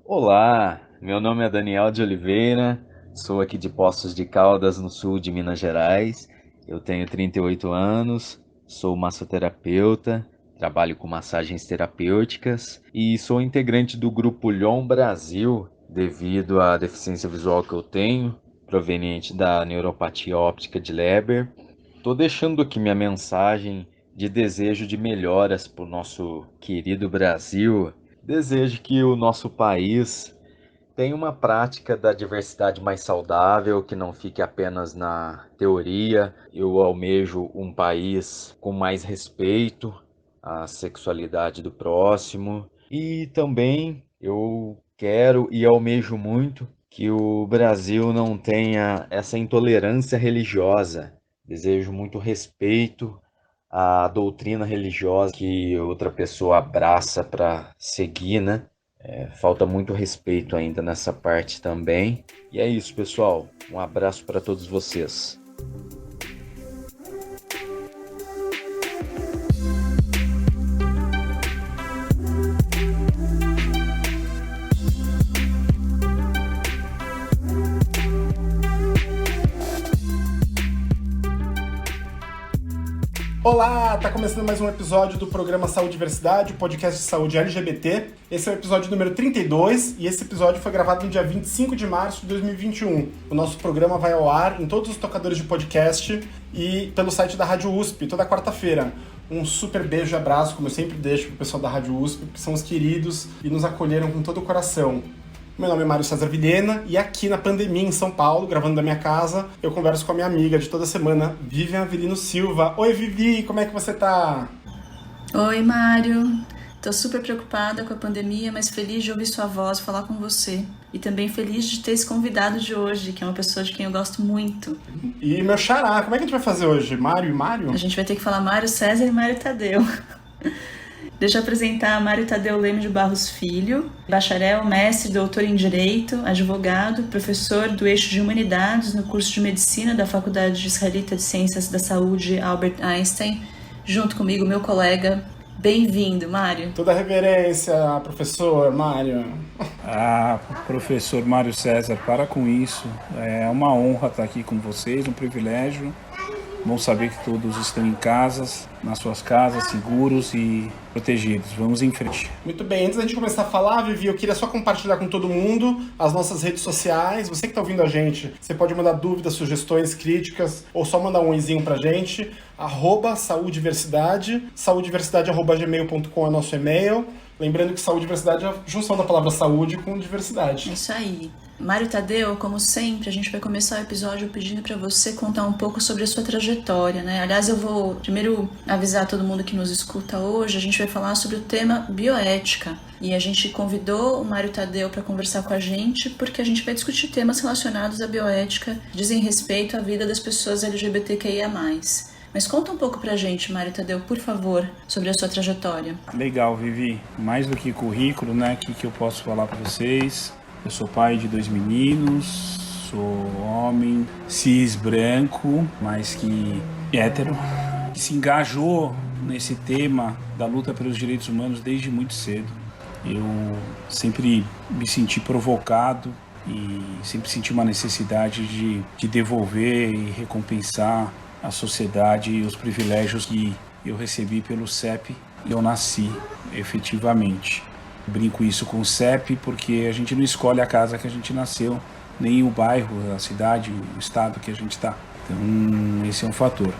Olá, meu nome é Daniel de Oliveira, sou aqui de Poços de Caldas, no sul de Minas Gerais. Eu tenho 38 anos, sou massoterapeuta, trabalho com massagens terapêuticas e sou integrante do grupo Lyon Brasil devido à deficiência visual que eu tenho, proveniente da neuropatia óptica de Leber. Estou deixando aqui minha mensagem de desejo de melhoras para o nosso querido Brasil. Desejo que o nosso país tenha uma prática da diversidade mais saudável, que não fique apenas na teoria. Eu almejo um país com mais respeito à sexualidade do próximo. E também eu quero e almejo muito que o Brasil não tenha essa intolerância religiosa. Desejo muito respeito à doutrina religiosa que outra pessoa abraça para seguir, né? Falta muito respeito ainda nessa parte também. E é isso, pessoal. Um abraço para todos vocês. Olá, tá começando mais um episódio do programa Saúde e Diversidade, o podcast de saúde LGBT. Esse é o episódio número 32 e esse episódio foi gravado no dia 25 de março de 2021. O nosso programa vai ao ar em todos os tocadores de podcast e pelo site da Rádio USP, toda quarta-feira. Um super beijo e abraço, como eu sempre deixo pro pessoal da Rádio USP, que são os queridos e nos acolheram com todo o coração. Meu nome é Mário César Vilhena e aqui na pandemia em São Paulo, gravando da minha casa, eu converso com a minha amiga de toda semana, Vivian Avelino Silva. Oi, Vivi, como é que você tá? Oi, Mário. Tô super preocupada com a pandemia, mas feliz de ouvir sua voz falar com você. E também feliz de ter esse convidado de hoje, que é uma pessoa de quem eu gosto muito. E meu xará, como é que a gente vai fazer hoje? Mário e Mário? A gente vai ter que falar Mário César e Mário Tadeu. Deixa eu apresentar Mário Tadeu Leme de Barros Filho, bacharel, mestre, doutor em Direito, advogado, professor do eixo de Humanidades no curso de Medicina da Faculdade Israelita de Ciências da Saúde Albert Einstein, junto comigo, meu colega. Bem-vindo, Mário. Toda a reverência, professor Mário. Professor Mário César, para com isso. É uma honra estar aqui com vocês, um privilégio. Bom saber que todos estão em casas, nas suas casas, seguros e protegidos. Vamos em frente. Muito bem, antes da gente começar a falar, Vivi, eu queria só compartilhar com todo mundo as nossas redes sociais. Você que está ouvindo a gente, você pode mandar dúvidas, sugestões, críticas, ou só mandar um oizinho pra gente. @saudiversidade, saudiversidade@gmail.com é nosso e-mail. Lembrando que saúde e diversidade é a junção da palavra saúde com diversidade. É isso aí. Mário Tadeu, como sempre, a gente vai começar o episódio pedindo para você contar um pouco sobre a sua trajetória, né? Aliás, eu vou primeiro avisar todo mundo que nos escuta hoje, a gente vai falar sobre o tema bioética. E a gente convidou o Mário Tadeu para conversar com a gente porque a gente vai discutir temas relacionados à bioética, que dizem respeito à vida das pessoas LGBTQIA+. Mas conta um pouco pra gente, Mário Tadeu, por favor, sobre a sua trajetória. Legal, Vivi. Mais do que currículo, né? O que eu posso falar para vocês? Eu sou pai de 2 meninos, sou homem, cis, branco, mas que hétero, que se engajou nesse tema da luta pelos direitos humanos desde muito cedo. Eu sempre me senti provocado e sempre senti uma necessidade de devolver e recompensar à sociedade os privilégios que eu recebi pelo CEP e eu nasci efetivamente. Brinco isso com o CEP porque a gente não escolhe a casa que a gente nasceu, nem o bairro, a cidade, o estado que a gente está. Então, esse é um fator.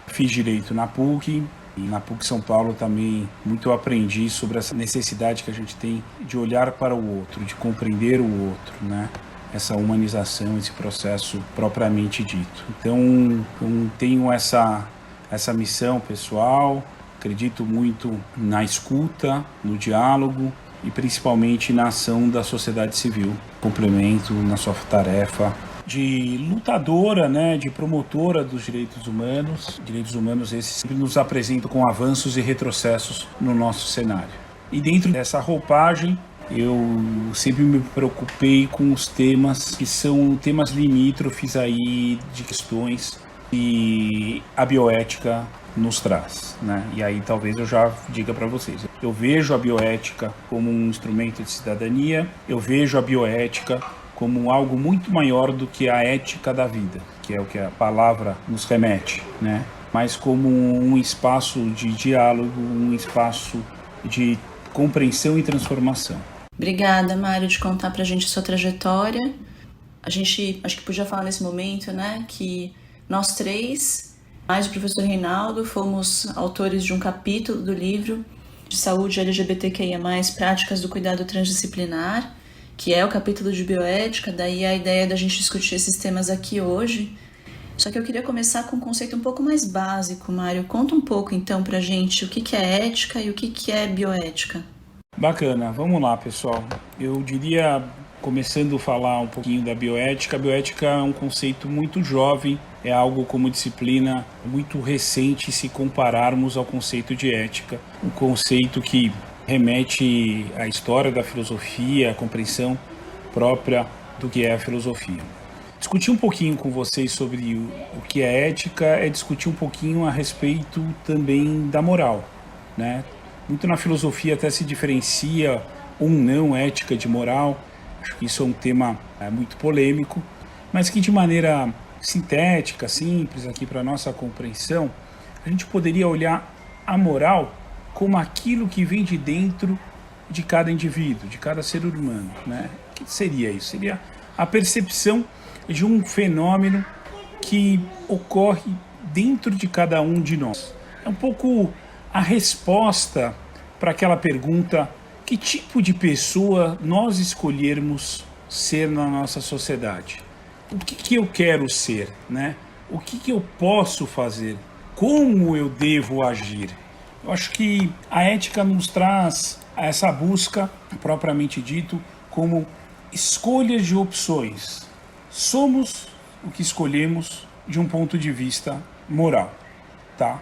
Fiz direito na PUC, e na PUC São Paulo também muito eu aprendi sobre essa necessidade que a gente tem de olhar para o outro, de compreender o outro, né? Essa humanização, esse processo propriamente dito. Então, eu tenho essa missão pessoal, acredito muito na escuta, no diálogo, e principalmente na ação da sociedade civil. Complemento na sua tarefa de lutadora, né, de promotora dos direitos humanos. Direitos humanos esses sempre nos apresentam com avanços e retrocessos no nosso cenário. E dentro dessa roupagem, eu sempre me preocupei com os temas que são temas limítrofes aí de questões que a bioética nos traz, né? E aí talvez eu já diga para vocês. Eu vejo a bioética como um instrumento de cidadania, eu vejo a bioética como algo muito maior do que a ética da vida, que é o que a palavra nos remete, né? Mas como um espaço de diálogo, um espaço de compreensão e transformação. Obrigada, Mário, de contar pra gente a sua trajetória. A gente, acho que podia falar nesse momento, né, que nós três, mais o professor Reinaldo, fomos autores de um capítulo do livro de saúde LGBTQIA+, práticas do cuidado transdisciplinar, que é o capítulo de bioética, daí a ideia da gente discutir esses temas aqui hoje. Só que eu queria começar com um conceito um pouco mais básico, Mário. Conta um pouco, então, pra gente o que é ética e o que é bioética. Bacana, vamos lá, pessoal. Eu diria, começando a falar um pouquinho da bioética, a bioética é um conceito muito jovem, é algo como disciplina muito recente se compararmos ao conceito de ética, um conceito que remete à história da filosofia, à compreensão própria do que é a filosofia. Discutir um pouquinho com vocês sobre o que é ética é discutir um pouquinho a respeito também da moral, né? Muito na filosofia até se diferencia ou não ética de moral. Acho que isso é um tema muito polêmico, mas que de maneira sintética, simples aqui para nossa compreensão, a gente poderia olhar a moral como aquilo que vem de dentro de cada indivíduo, de cada ser humano, né? O que seria isso? Seria a percepção de um fenômeno que ocorre dentro de cada um de nós. É um pouco a resposta para aquela pergunta: que tipo de pessoa nós escolhermos ser na nossa sociedade? O que eu quero ser, né? O que eu posso fazer? Como eu devo agir? Eu acho que a ética nos traz essa busca, propriamente dito, como escolhas de opções. Somos o que escolhemos de um ponto de vista moral, tá?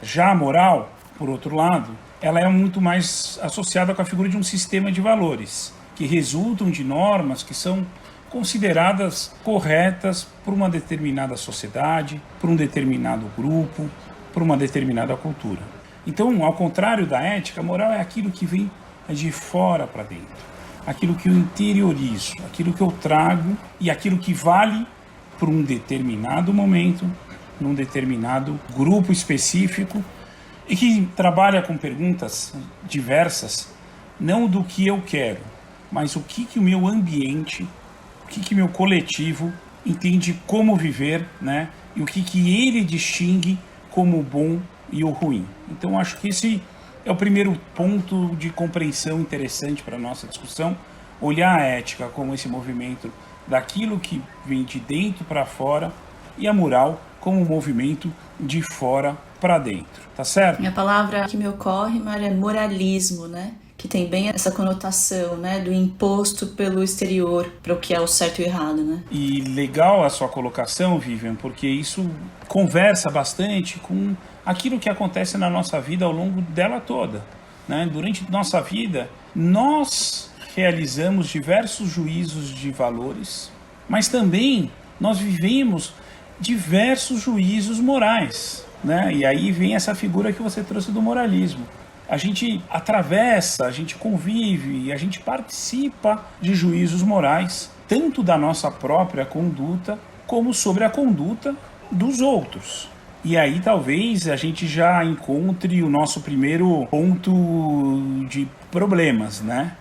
Já a moral, por outro lado, ela é muito mais associada com a figura de um sistema de valores, que resultam de normas que são consideradas corretas por uma determinada sociedade, por um determinado grupo, por uma determinada cultura. Então, ao contrário da ética, a moral é aquilo que vem de fora para dentro, aquilo que eu interiorizo, aquilo que eu trago e aquilo que vale para um determinado momento, num determinado grupo específico, e que trabalha com perguntas diversas, não do que eu quero, mas o que o meu ambiente, o que o meu coletivo entende como viver, né? E o que ele distingue como o bom e o ruim. Então, acho que esse é o primeiro ponto de compreensão interessante para a nossa discussão, olhar a ética como esse movimento daquilo que vem de dentro para fora e a moral como um movimento de fora para dentro, tá certo? E a palavra que me ocorre, Mário, é moralismo, né? Que tem bem essa conotação, né? Do imposto pelo exterior para o que é o certo e o errado, né? E legal a sua colocação, Vivian, porque isso conversa bastante com aquilo que acontece na nossa vida ao longo dela toda, né? Durante nossa vida, nós realizamos diversos juízos de valores, mas também nós vivemos diversos juízos morais, né? E aí vem essa figura que você trouxe do moralismo. A gente atravessa, a gente convive e a gente participa de juízos morais, tanto da nossa própria conduta, como sobre a conduta dos outros. E aí talvez a gente já encontre o nosso primeiro ponto de problemas, né?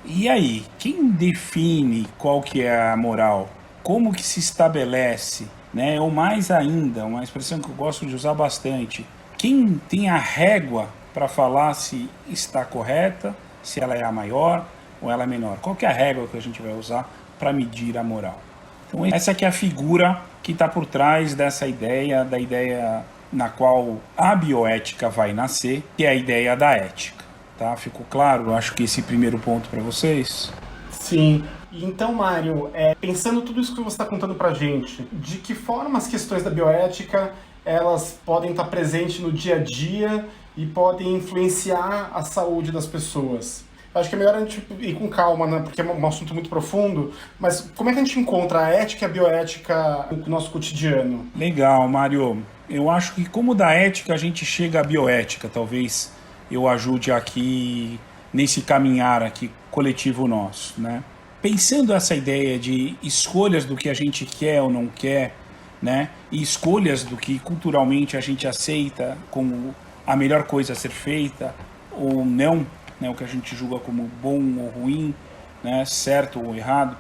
E aí, quem define qual que é a moral? Como que se estabelece? Né? Ou mais ainda, uma expressão que eu gosto de usar bastante, quem tem a régua para falar se está correta, se ela é a maior ou ela é menor? Qual que é a régua que a gente vai usar para medir a moral? Então essa que é a figura que está por trás dessa ideia, da ideia na qual a bioética vai nascer, que é a ideia da ética. Tá? Ficou claro? Eu acho que esse primeiro ponto para vocês. Sim. Então, Mário, pensando tudo isso que você está contando para a gente, de que forma as questões da bioética elas podem estar presentes no dia a dia e podem influenciar a saúde das pessoas? Acho que é melhor a gente ir com calma, né? Porque é um assunto muito profundo. Mas como é que a gente encontra a ética e a bioética no nosso cotidiano? Legal, Mário. Eu acho que como da ética a gente chega à bioética, talvez eu ajude aqui nesse caminhar aqui coletivo nosso, né? Pensando essa ideia de escolhas do que a gente quer ou não quer, né? E escolhas do que culturalmente a gente aceita como a melhor coisa a ser feita ou não, né? O que a gente julga como bom ou ruim, né? Certo ou errado.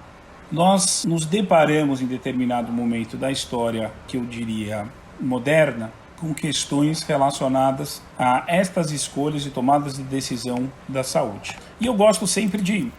Nós nos deparamos em determinado momento da história, que eu diria moderna, com questões relacionadas a estas escolhas e tomadas de decisão da saúde. E eu gosto sempre de,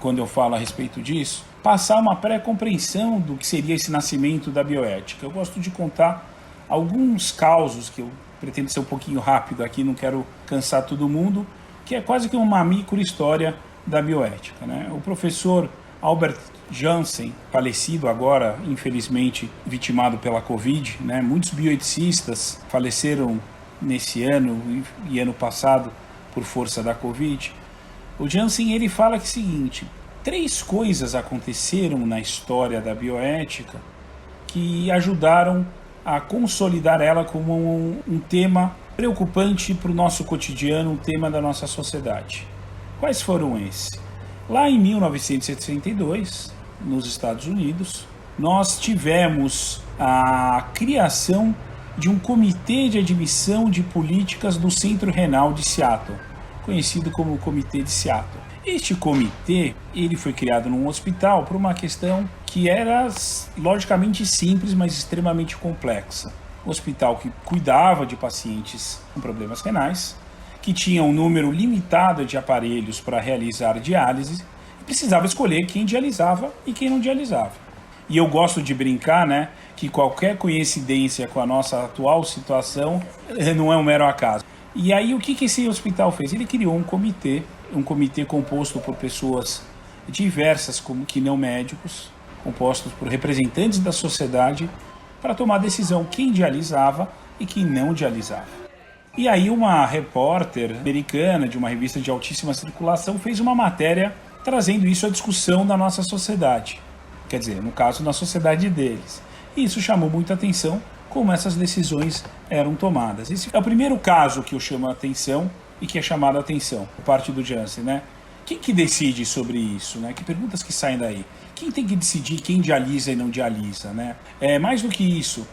quando eu falo a respeito disso, passar uma pré-compreensão do que seria esse nascimento da bioética. Eu gosto de contar alguns causos, que eu pretendo ser um pouquinho rápido aqui, não quero cansar todo mundo, que é quase que uma micro-história da bioética, né? O professor Albert Jansen, falecido agora, infelizmente, vitimado pela Covid, né? Muitos bioeticistas faleceram nesse ano e ano passado por força da Covid. O Jansen, ele fala que é o seguinte: 3 coisas aconteceram na história da bioética que ajudaram a consolidar ela como um tema preocupante para o nosso cotidiano, um tema da nossa sociedade. Quais foram esses? Lá em 1962, nos Estados Unidos, nós tivemos a criação de um comitê de admissão de políticas do Centro Renal de Seattle, conhecido como Comitê de Seattle. Este comitê, ele foi criado num hospital por uma questão que era logicamente simples, mas extremamente complexa. Um hospital que cuidava de pacientes com problemas renais, que tinha um número limitado de aparelhos para realizar diálise, e precisava escolher quem dialisava e quem não dialisava. E eu gosto de brincar, né, que qualquer coincidência com a nossa atual situação não é um mero acaso. E aí o que esse hospital fez? Ele criou um comitê composto por pessoas diversas, como que não médicos, compostos por representantes da sociedade, para tomar a decisão quem dialisava e quem não dialisava. E aí uma repórter americana de uma revista de altíssima circulação fez uma matéria trazendo isso à discussão da nossa sociedade. Quer dizer, no caso, na sociedade deles. E isso chamou muita atenção, como essas decisões eram tomadas. Esse é o primeiro caso que eu chamo a atenção e que é chamado a atenção por parte do Jansen, né? Quem que decide sobre isso, né? Que perguntas que saem daí? Quem tem que decidir quem dialisa e não dialisa, né? Mais do que isso,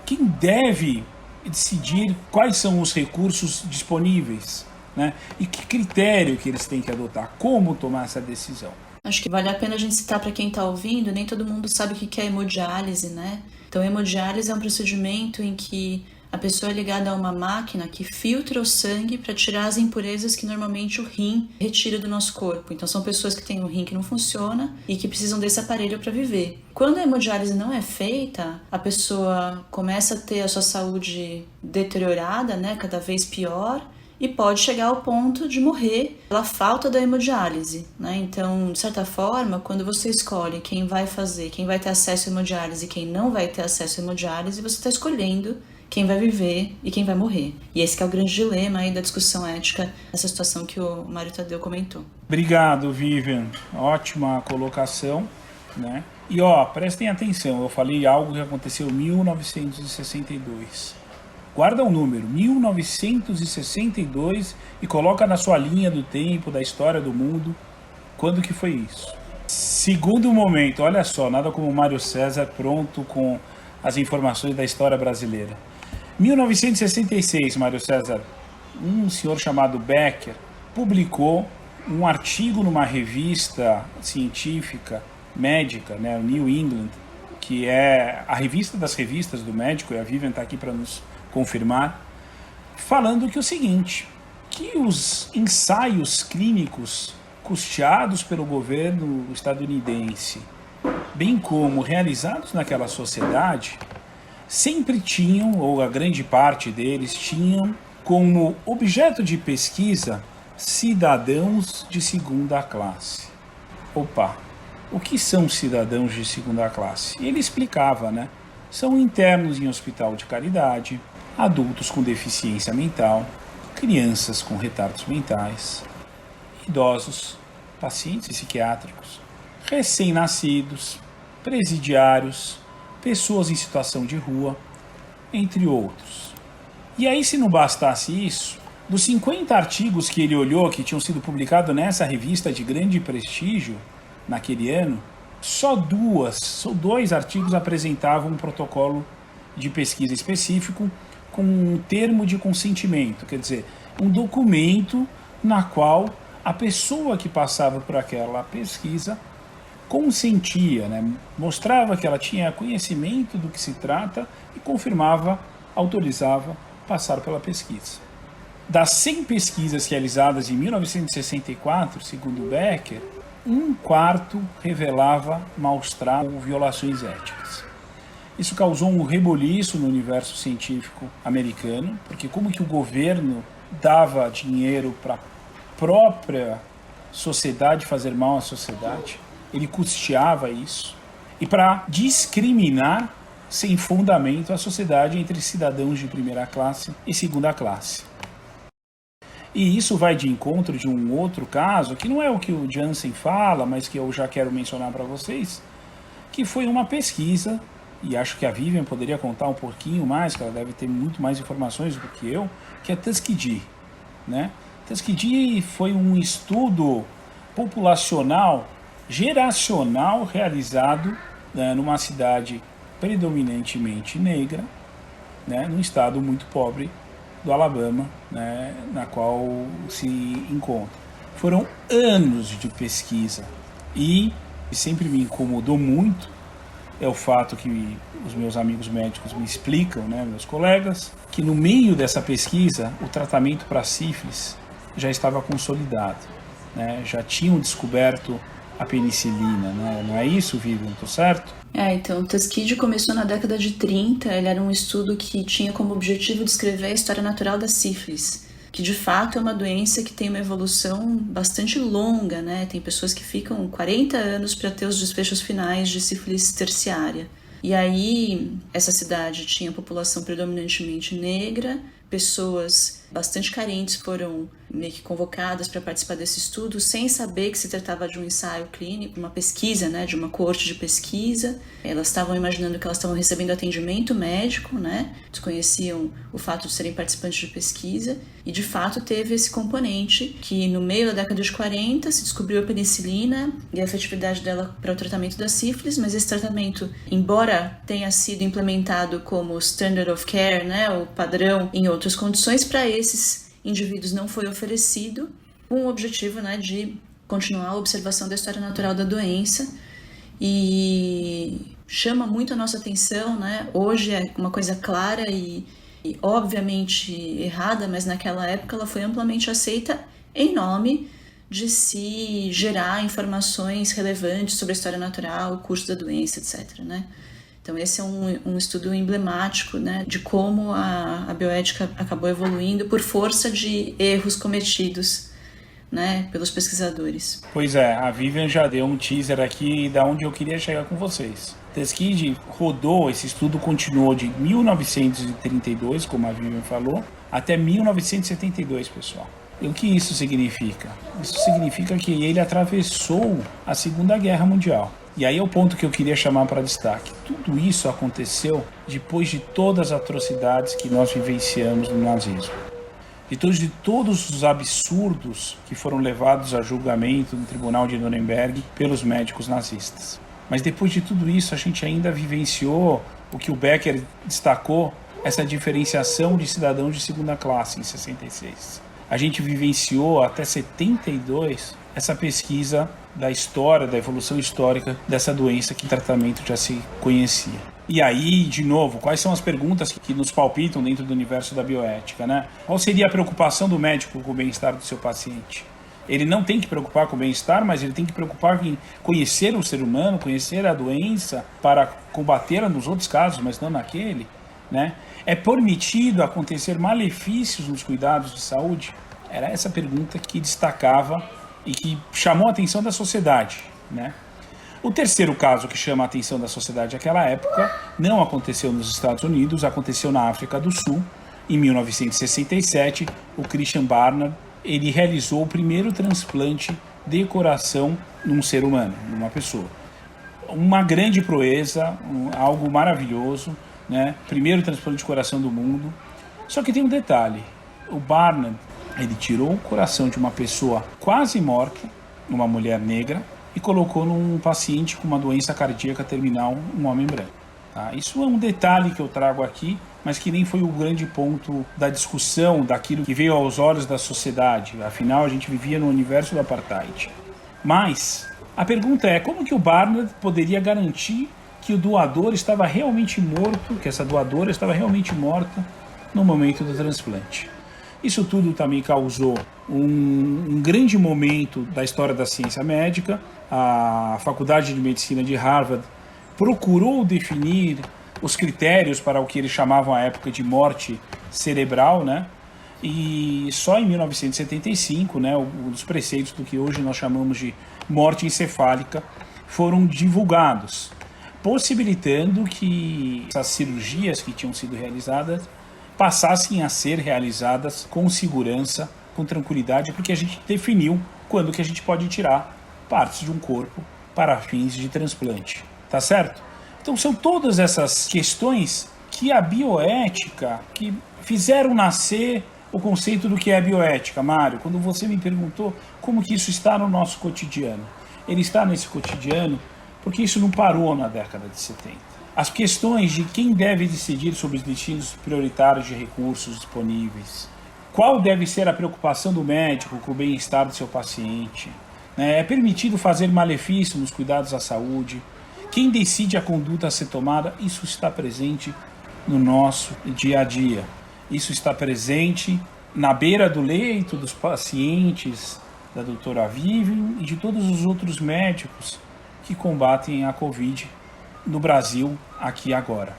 quem deve decidir quais são os recursos disponíveis, né? E que critério que eles têm que adotar, como tomar essa decisão. Acho que vale a pena a gente citar para quem está ouvindo, nem todo mundo sabe o que é hemodiálise, né? Então, hemodiálise é um procedimento em que a pessoa é ligada a uma máquina que filtra o sangue para tirar as impurezas que normalmente o rim retira do nosso corpo. Então, são pessoas que têm um rim que não funciona e que precisam desse aparelho para viver. Quando a hemodiálise não é feita, a pessoa começa a ter a sua saúde deteriorada, né, cada vez pior, e pode chegar ao ponto de morrer pela falta da hemodiálise, né? Então, de certa forma, quando você escolhe quem vai fazer, quem vai ter acesso à hemodiálise e quem não vai ter acesso à hemodiálise, você está escolhendo quem vai viver e quem vai morrer. E esse que é o grande dilema aí da discussão ética nessa situação que o Mário Tadeu comentou. Obrigado, Vivian. Ótima colocação, né? E prestem atenção, eu falei algo que aconteceu em 1962. Guarda um número, 1962, e coloca na sua linha do tempo, da história do mundo, quando que foi isso. Segundo momento, olha só, nada como o Mário César pronto com as informações da história brasileira. 1966, Mário César, um senhor chamado Becker publicou um artigo numa revista científica, médica, né, o New England, que é a revista das revistas do médico, e a Vivian está aqui para nos confirmar, falando que o seguinte, que os ensaios clínicos custeados pelo governo estadunidense, bem como realizados naquela sociedade, sempre tinham, ou a grande parte deles, tinham como objeto de pesquisa cidadãos de segunda classe. Opa, o que são cidadãos de segunda classe? E ele explicava, né? São internos em hospital de caridade, adultos com deficiência mental, crianças com retardos mentais, idosos pacientes psiquiátricos, recém-nascidos, presidiários, pessoas em situação de rua, entre outros. E aí, se não bastasse isso, dos 50 artigos que ele olhou que tinham sido publicados nessa revista de grande prestígio naquele ano, só dois artigos apresentavam um protocolo de pesquisa específico com um termo de consentimento, quer dizer, um documento na qual a pessoa que passava por aquela pesquisa consentia, né? Mostrava que ela tinha conhecimento do que se trata e confirmava, autorizava passar pela pesquisa. Das 100 pesquisas realizadas em 1964, segundo Becker, 1/4 revelava maus-tratos ou violações éticas. Isso causou um reboliço no universo científico americano, porque como que o governo dava dinheiro para a própria sociedade fazer mal à sociedade, ele custeava isso, e para discriminar sem fundamento a sociedade entre cidadãos de primeira classe e segunda classe. E isso vai de encontro de um outro caso, que não é o que o Jansen fala, mas que eu já quero mencionar para vocês, que foi uma pesquisa, e acho que a Vivian poderia contar um pouquinho mais, que ela deve ter muito mais informações do que eu, que é Tuskegee, né? Tuskegee foi um estudo populacional, geracional, realizado, né, numa cidade predominantemente negra, né, num estado muito pobre do Alabama, né, na qual se encontra. Foram anos de pesquisa e sempre me incomodou muito é o fato que os meus amigos médicos me explicam, né, meus colegas, que no meio dessa pesquisa o tratamento para sífilis já estava consolidado, né, já tinham descoberto a penicilina, né? Não é isso, Vivian? Estou certo? Então, o Tuskegee começou na década de 30, ele era um estudo que tinha como objetivo descrever a história natural da sífilis, que de fato é uma doença que tem uma evolução bastante longa, né? Tem pessoas que ficam 40 anos para ter os desfechos finais de sífilis terciária. E aí, essa cidade tinha população predominantemente negra, pessoas bastante carentes foram meio que convocadas para participar desse estudo sem saber que se tratava de um ensaio clínico, uma pesquisa, né, de uma coorte de pesquisa. Elas estavam imaginando que elas estavam recebendo atendimento médico, né, desconheciam o fato de serem participantes de pesquisa e de fato teve esse componente que no meio da década de 40 se descobriu a penicilina e a efetividade dela para o tratamento da sífilis, mas esse tratamento, embora tenha sido implementado como standard of care, né, o padrão em outras condições, para esses indivíduos não foi oferecido, com o objetivo, né, de continuar a observação da história natural da doença. E chama muito a nossa atenção, né? Hoje é uma coisa clara e obviamente errada, mas naquela época ela foi amplamente aceita em nome de se gerar informações relevantes sobre a história natural, o curso da doença, etc., né? Então esse é um estudo emblemático, né, de como a bioética acabou evoluindo por força de erros cometidos, né, pelos pesquisadores. Pois é, a Vivian já deu um teaser aqui da onde eu queria chegar com vocês. Tuskegee rodou, esse estudo continuou de 1932, como a Vivian falou, até 1972, pessoal. E o que isso significa? Isso significa que ele atravessou a Segunda Guerra Mundial. E aí é o ponto que eu queria chamar para destaque. Tudo isso aconteceu depois de todas as atrocidades que nós vivenciamos no nazismo. Depois de todos os absurdos que foram levados a julgamento no Tribunal de Nuremberg pelos médicos nazistas. Mas depois de tudo isso, a gente ainda vivenciou o que o Becker destacou, essa diferenciação de cidadãos de segunda classe em 66. A gente vivenciou até 72 essa pesquisa da história, da evolução histórica dessa doença que em tratamento já se conhecia. E aí, de novo, quais são as perguntas que nos palpitam dentro do universo da bioética, né? Qual seria a preocupação do médico com o bem-estar do seu paciente? Ele não tem que preocupar com o bem-estar, mas ele tem que preocupar em conhecer o ser humano, conhecer a doença para combatê-la nos outros casos, mas não naquele, né? É permitido acontecer malefícios nos cuidados de saúde? Era essa pergunta que destacava e que chamou a atenção da sociedade, né? O terceiro caso que chama a atenção da sociedade naquela época não aconteceu nos Estados Unidos, aconteceu na África do Sul. Em 1967, o Christian Barnard ele realizou o primeiro transplante de coração num ser humano, numa pessoa. Uma grande proeza, algo maravilhoso, né? Primeiro transplante de coração do mundo. Só que tem um detalhe, o Barnard, ele tirou o coração de uma pessoa quase morta, uma mulher negra, e colocou num paciente com uma doença cardíaca terminal, um homem branco. Tá? Isso é um detalhe que eu trago aqui, mas que nem foi o grande ponto da discussão, daquilo que veio aos olhos da sociedade. Afinal, a gente vivia no universo do apartheid. Mas a pergunta é, como que o Barnard poderia garantir que o doador estava realmente morto, que essa doadora estava realmente morta no momento do transplante? Isso tudo também causou um grande momento da história da ciência médica. A Faculdade de Medicina de Harvard procurou definir os critérios para o que eles chamavam à época de morte cerebral, né? E só em 1975, né, os preceitos do que hoje nós chamamos de morte encefálica foram divulgados, possibilitando que essas cirurgias que tinham sido realizadas passassem a ser realizadas com segurança, com tranquilidade, porque a gente definiu quando que a gente pode tirar partes de um corpo para fins de transplante, tá certo? Então são todas essas questões que a bioética, que fizeram nascer o conceito do que é bioética. Mário, quando você me perguntou como que isso está no nosso cotidiano, ele está nesse cotidiano porque isso não parou na década de 70. As questões de quem deve decidir sobre os destinos prioritários de recursos disponíveis, qual deve ser a preocupação do médico com o bem-estar do seu paciente, é permitido fazer malefício nos cuidados à saúde, quem decide a conduta a ser tomada, isso está presente no nosso dia a dia. Isso está presente na beira do leito dos pacientes da doutora Vivian e de todos os outros médicos que combatem a Covid no Brasil, aqui e agora.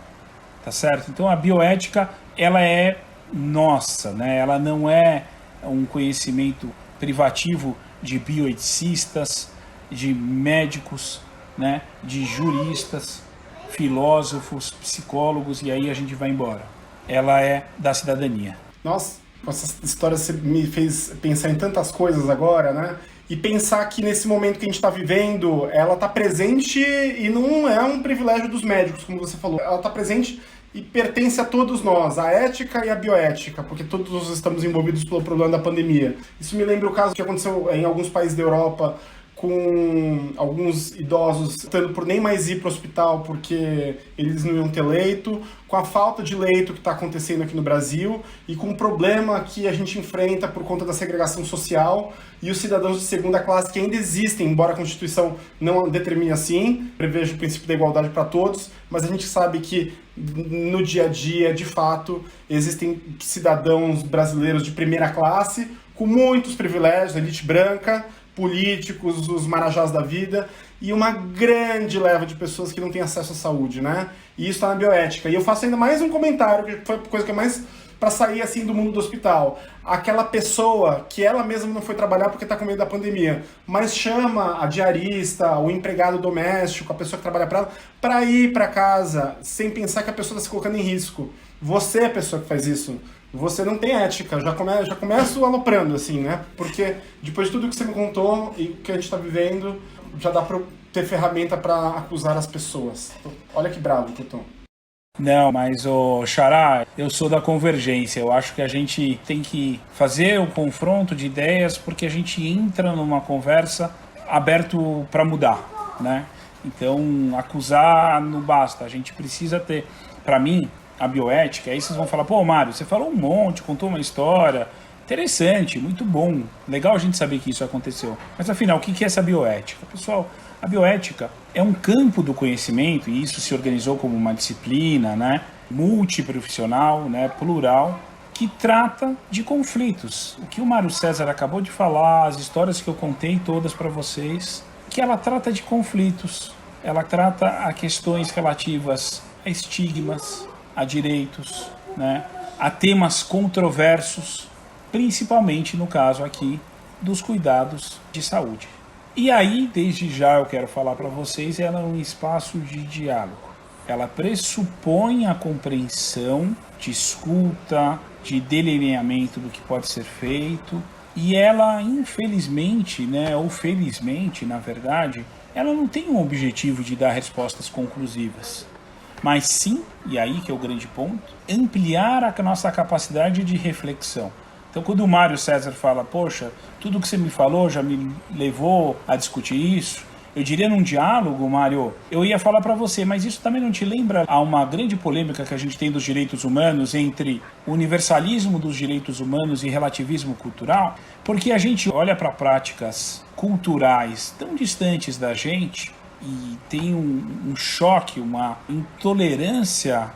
Tá certo? Então a bioética, ela é nossa, né? Ela não é um conhecimento privativo de bioeticistas, de médicos, né? De juristas, filósofos, psicólogos, e aí a gente vai embora. Ela é da cidadania. Nossa, essa história me fez pensar em tantas coisas agora, né? E pensar que nesse momento que a gente está vivendo, ela está presente e não é um privilégio dos médicos, como você falou. Ela está presente e pertence a todos nós, a ética e a bioética, porque todos nós estamos envolvidos pelo problema da pandemia. Isso me lembra o caso que aconteceu em alguns países da Europa, com alguns idosos tendo por nem mais ir para o hospital porque eles não iam ter leito, com a falta de leito que está acontecendo aqui no Brasil e com o problema que a gente enfrenta por conta da segregação social e os cidadãos de segunda classe que ainda existem, embora a Constituição não determine assim, preveja o princípio da igualdade para todos, mas a gente sabe que no dia a dia, de fato, existem cidadãos brasileiros de primeira classe com muitos privilégios, elite branca, políticos, os marajás da vida, e uma grande leva de pessoas que não têm acesso à saúde, né? E isso está na bioética. E eu faço ainda mais um comentário, que foi a coisa que é mais para sair assim do mundo do hospital. Aquela pessoa que ela mesma não foi trabalhar porque está com medo da pandemia, mas chama a diarista, o empregado doméstico, a pessoa que trabalha para ela, para ir para casa, sem pensar que a pessoa está se colocando em risco. Você é a pessoa que faz isso. Você não tem ética, já começo aloprando, assim, né? Porque depois de tudo que você me contou e que a gente está vivendo, já dá para ter ferramenta para acusar as pessoas. Olha que bravo que eu tô. Não, mas, Xará, eu sou da convergência. Eu acho que a gente tem que fazer o confronto de ideias porque a gente entra numa conversa aberto para mudar, né? Então, acusar não basta. A gente precisa ter, para mim, a bioética. Aí vocês vão falar, pô, Mário, você falou um monte, contou uma história, interessante, muito bom, legal a gente saber que isso aconteceu. Mas afinal, o que é essa bioética? Pessoal, a bioética é um campo do conhecimento, e isso se organizou como uma disciplina, né, multiprofissional, né, plural, que trata de conflitos. O que o Mário César acabou de falar, as histórias que eu contei todas para vocês, que ela trata de conflitos, ela trata a questões relativas a estigmas, a direitos, né, a temas controversos, principalmente no caso aqui dos cuidados de saúde. E aí, desde já eu quero falar para vocês, ela é um espaço de diálogo. Ela pressupõe a compreensão, de escuta, de delineamento do que pode ser feito, E ela, infelizmente, né, ou felizmente, na verdade, ela não tem um objetivo de dar respostas conclusivas, mas sim, e aí que é o grande ponto, ampliar a nossa capacidade de reflexão. Então, quando o Mário César fala, poxa, tudo que você me falou já me levou a discutir isso, eu diria num diálogo, Mário, eu ia falar para você, mas isso também não te lembra a uma grande polêmica que a gente tem dos direitos humanos entre o universalismo dos direitos humanos e relativismo cultural? Porque a gente olha para práticas culturais tão distantes da gente e tem um choque, uma intolerância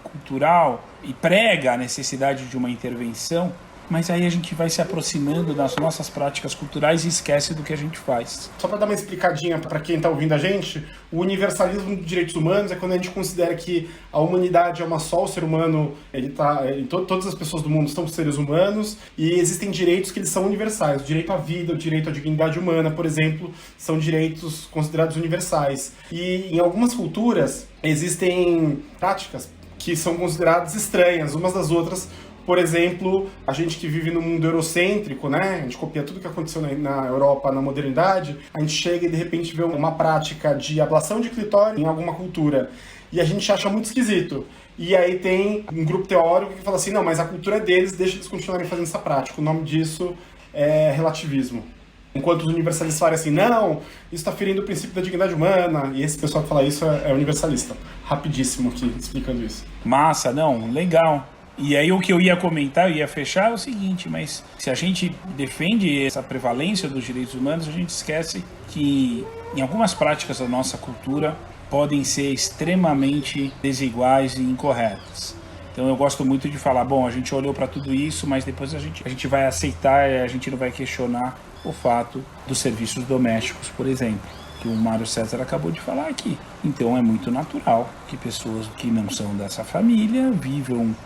cultural e prega a necessidade de uma intervenção, mas aí a gente vai se aproximando das nossas práticas culturais e esquece do que a gente faz. Só para dar uma explicadinha para quem está ouvindo a gente, o universalismo dos direitos humanos é quando a gente considera que a humanidade é uma só, o ser humano, todas as pessoas do mundo são seres humanos e existem direitos que eles são universais. O direito à vida, o direito à dignidade humana, por exemplo, são direitos considerados universais. E em algumas culturas existem práticas que são consideradas estranhas umas das outras. Por exemplo, a gente que vive no mundo eurocêntrico, né? A gente copia tudo que aconteceu na Europa, na modernidade, a gente chega e de repente vê uma prática de ablação de clitóris em alguma cultura. E a gente acha muito esquisito. E aí tem um grupo teórico que fala assim, não, mas a cultura é deles, deixa eles continuarem fazendo essa prática. O nome disso é relativismo. Enquanto os universalistas falam assim, não, isso está ferindo o princípio da dignidade humana. E esse pessoal que fala isso é universalista. Rapidíssimo aqui, explicando isso. Massa, não, legal. E aí o que eu ia comentar, eu ia fechar é o seguinte, mas se a gente defende essa prevalência dos direitos humanos, a gente esquece que em algumas práticas da nossa cultura podem ser extremamente desiguais e incorretas. Então eu gosto muito de falar, bom, a gente olhou para tudo isso, mas depois a gente vai aceitar e a gente não vai questionar o fato dos serviços domésticos, por exemplo, que o Mário César acabou de falar aqui. Então é muito natural que pessoas que não são dessa família vivam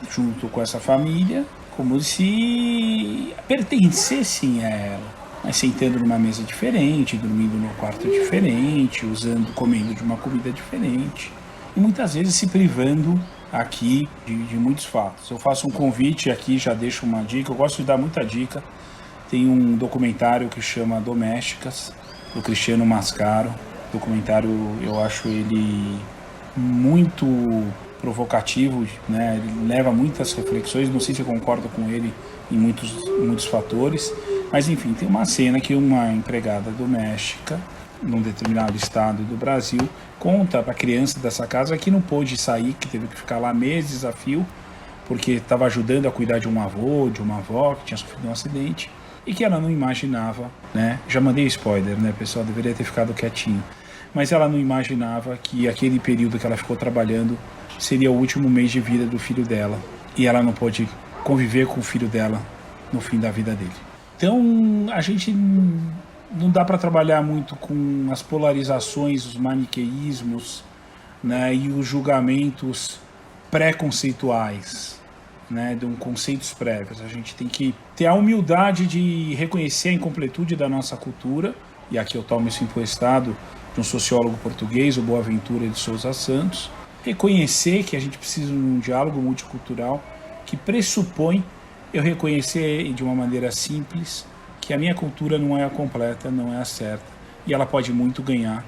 junto com essa família, como se pertencessem a ela, mas sentando numa mesa diferente, dormindo num quarto diferente, comendo de uma comida diferente, e muitas vezes se privando aqui de muitos fatos. Eu faço um convite aqui, já deixo uma dica, eu gosto de dar muita dica. Tem um documentário que chama Domésticas, do Cristiano Mascaro. Documentário, eu acho ele muito provocativo, né? Ele leva muitas reflexões, não sei se eu concordo com ele em muitos fatores, mas enfim, tem uma cena que uma empregada doméstica num determinado estado do Brasil conta para a criança dessa casa que não pôde sair, que teve que ficar lá meses a fio, porque estava ajudando a cuidar de um avô, de uma avó que tinha sofrido um acidente e que ela não imaginava, né? Já mandei spoiler, né, pessoal? Deveria ter ficado quietinho. Mas ela não imaginava que aquele período que ela ficou trabalhando seria o último mês de vida do filho dela. E ela não pôde conviver com o filho dela no fim da vida dele. Então, a gente não dá para trabalhar muito com as polarizações, os maniqueísmos, né, e os julgamentos pré-conceituais, né, de conceitos prévios. A gente tem que ter a humildade de reconhecer a incompletude da nossa cultura, e aqui eu tomo isso emprestado de um sociólogo português, o Boaventura de Souza Santos, reconhecer que a gente precisa de um diálogo multicultural que pressupõe eu reconhecer de uma maneira simples que a minha cultura não é a completa, não é a certa, e ela pode muito ganhar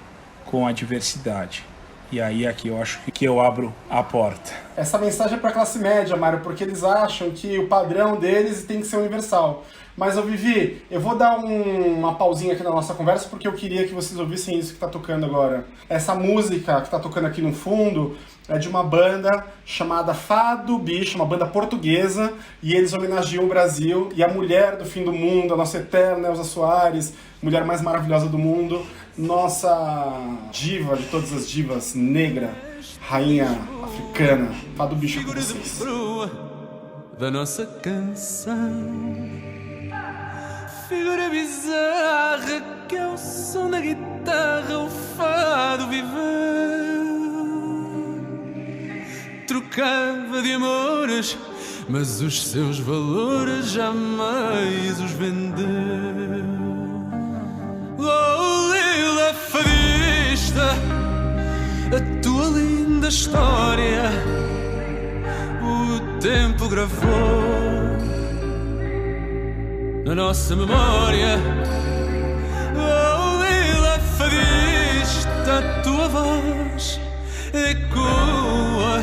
com a diversidade. E aí aqui eu acho que eu abro a porta. Essa mensagem é para a classe média, Mário, porque eles acham que o padrão deles tem que ser universal. Mas, Vivi, eu vou dar uma pausinha aqui na nossa conversa porque eu queria que vocês ouvissem isso que está tocando agora. Essa música que está tocando aqui no fundo é de uma banda chamada Fado Bicho, uma banda portuguesa, e eles homenageiam o Brasil e a mulher do fim do mundo, a nossa eterna Elza Soares, mulher mais maravilhosa do mundo, nossa diva de todas as divas, negra, rainha africana. Fado Bicho com vocês. Da nossa canção, figura bizarra que é o som da guitarra, o fado viveu. Trocava de amores, mas os seus valores jamais os vendeu. Oh, Lila fadista, a tua linda história o tempo gravou a nossa memória. Oh, Lila fadista, a tua voz ecoa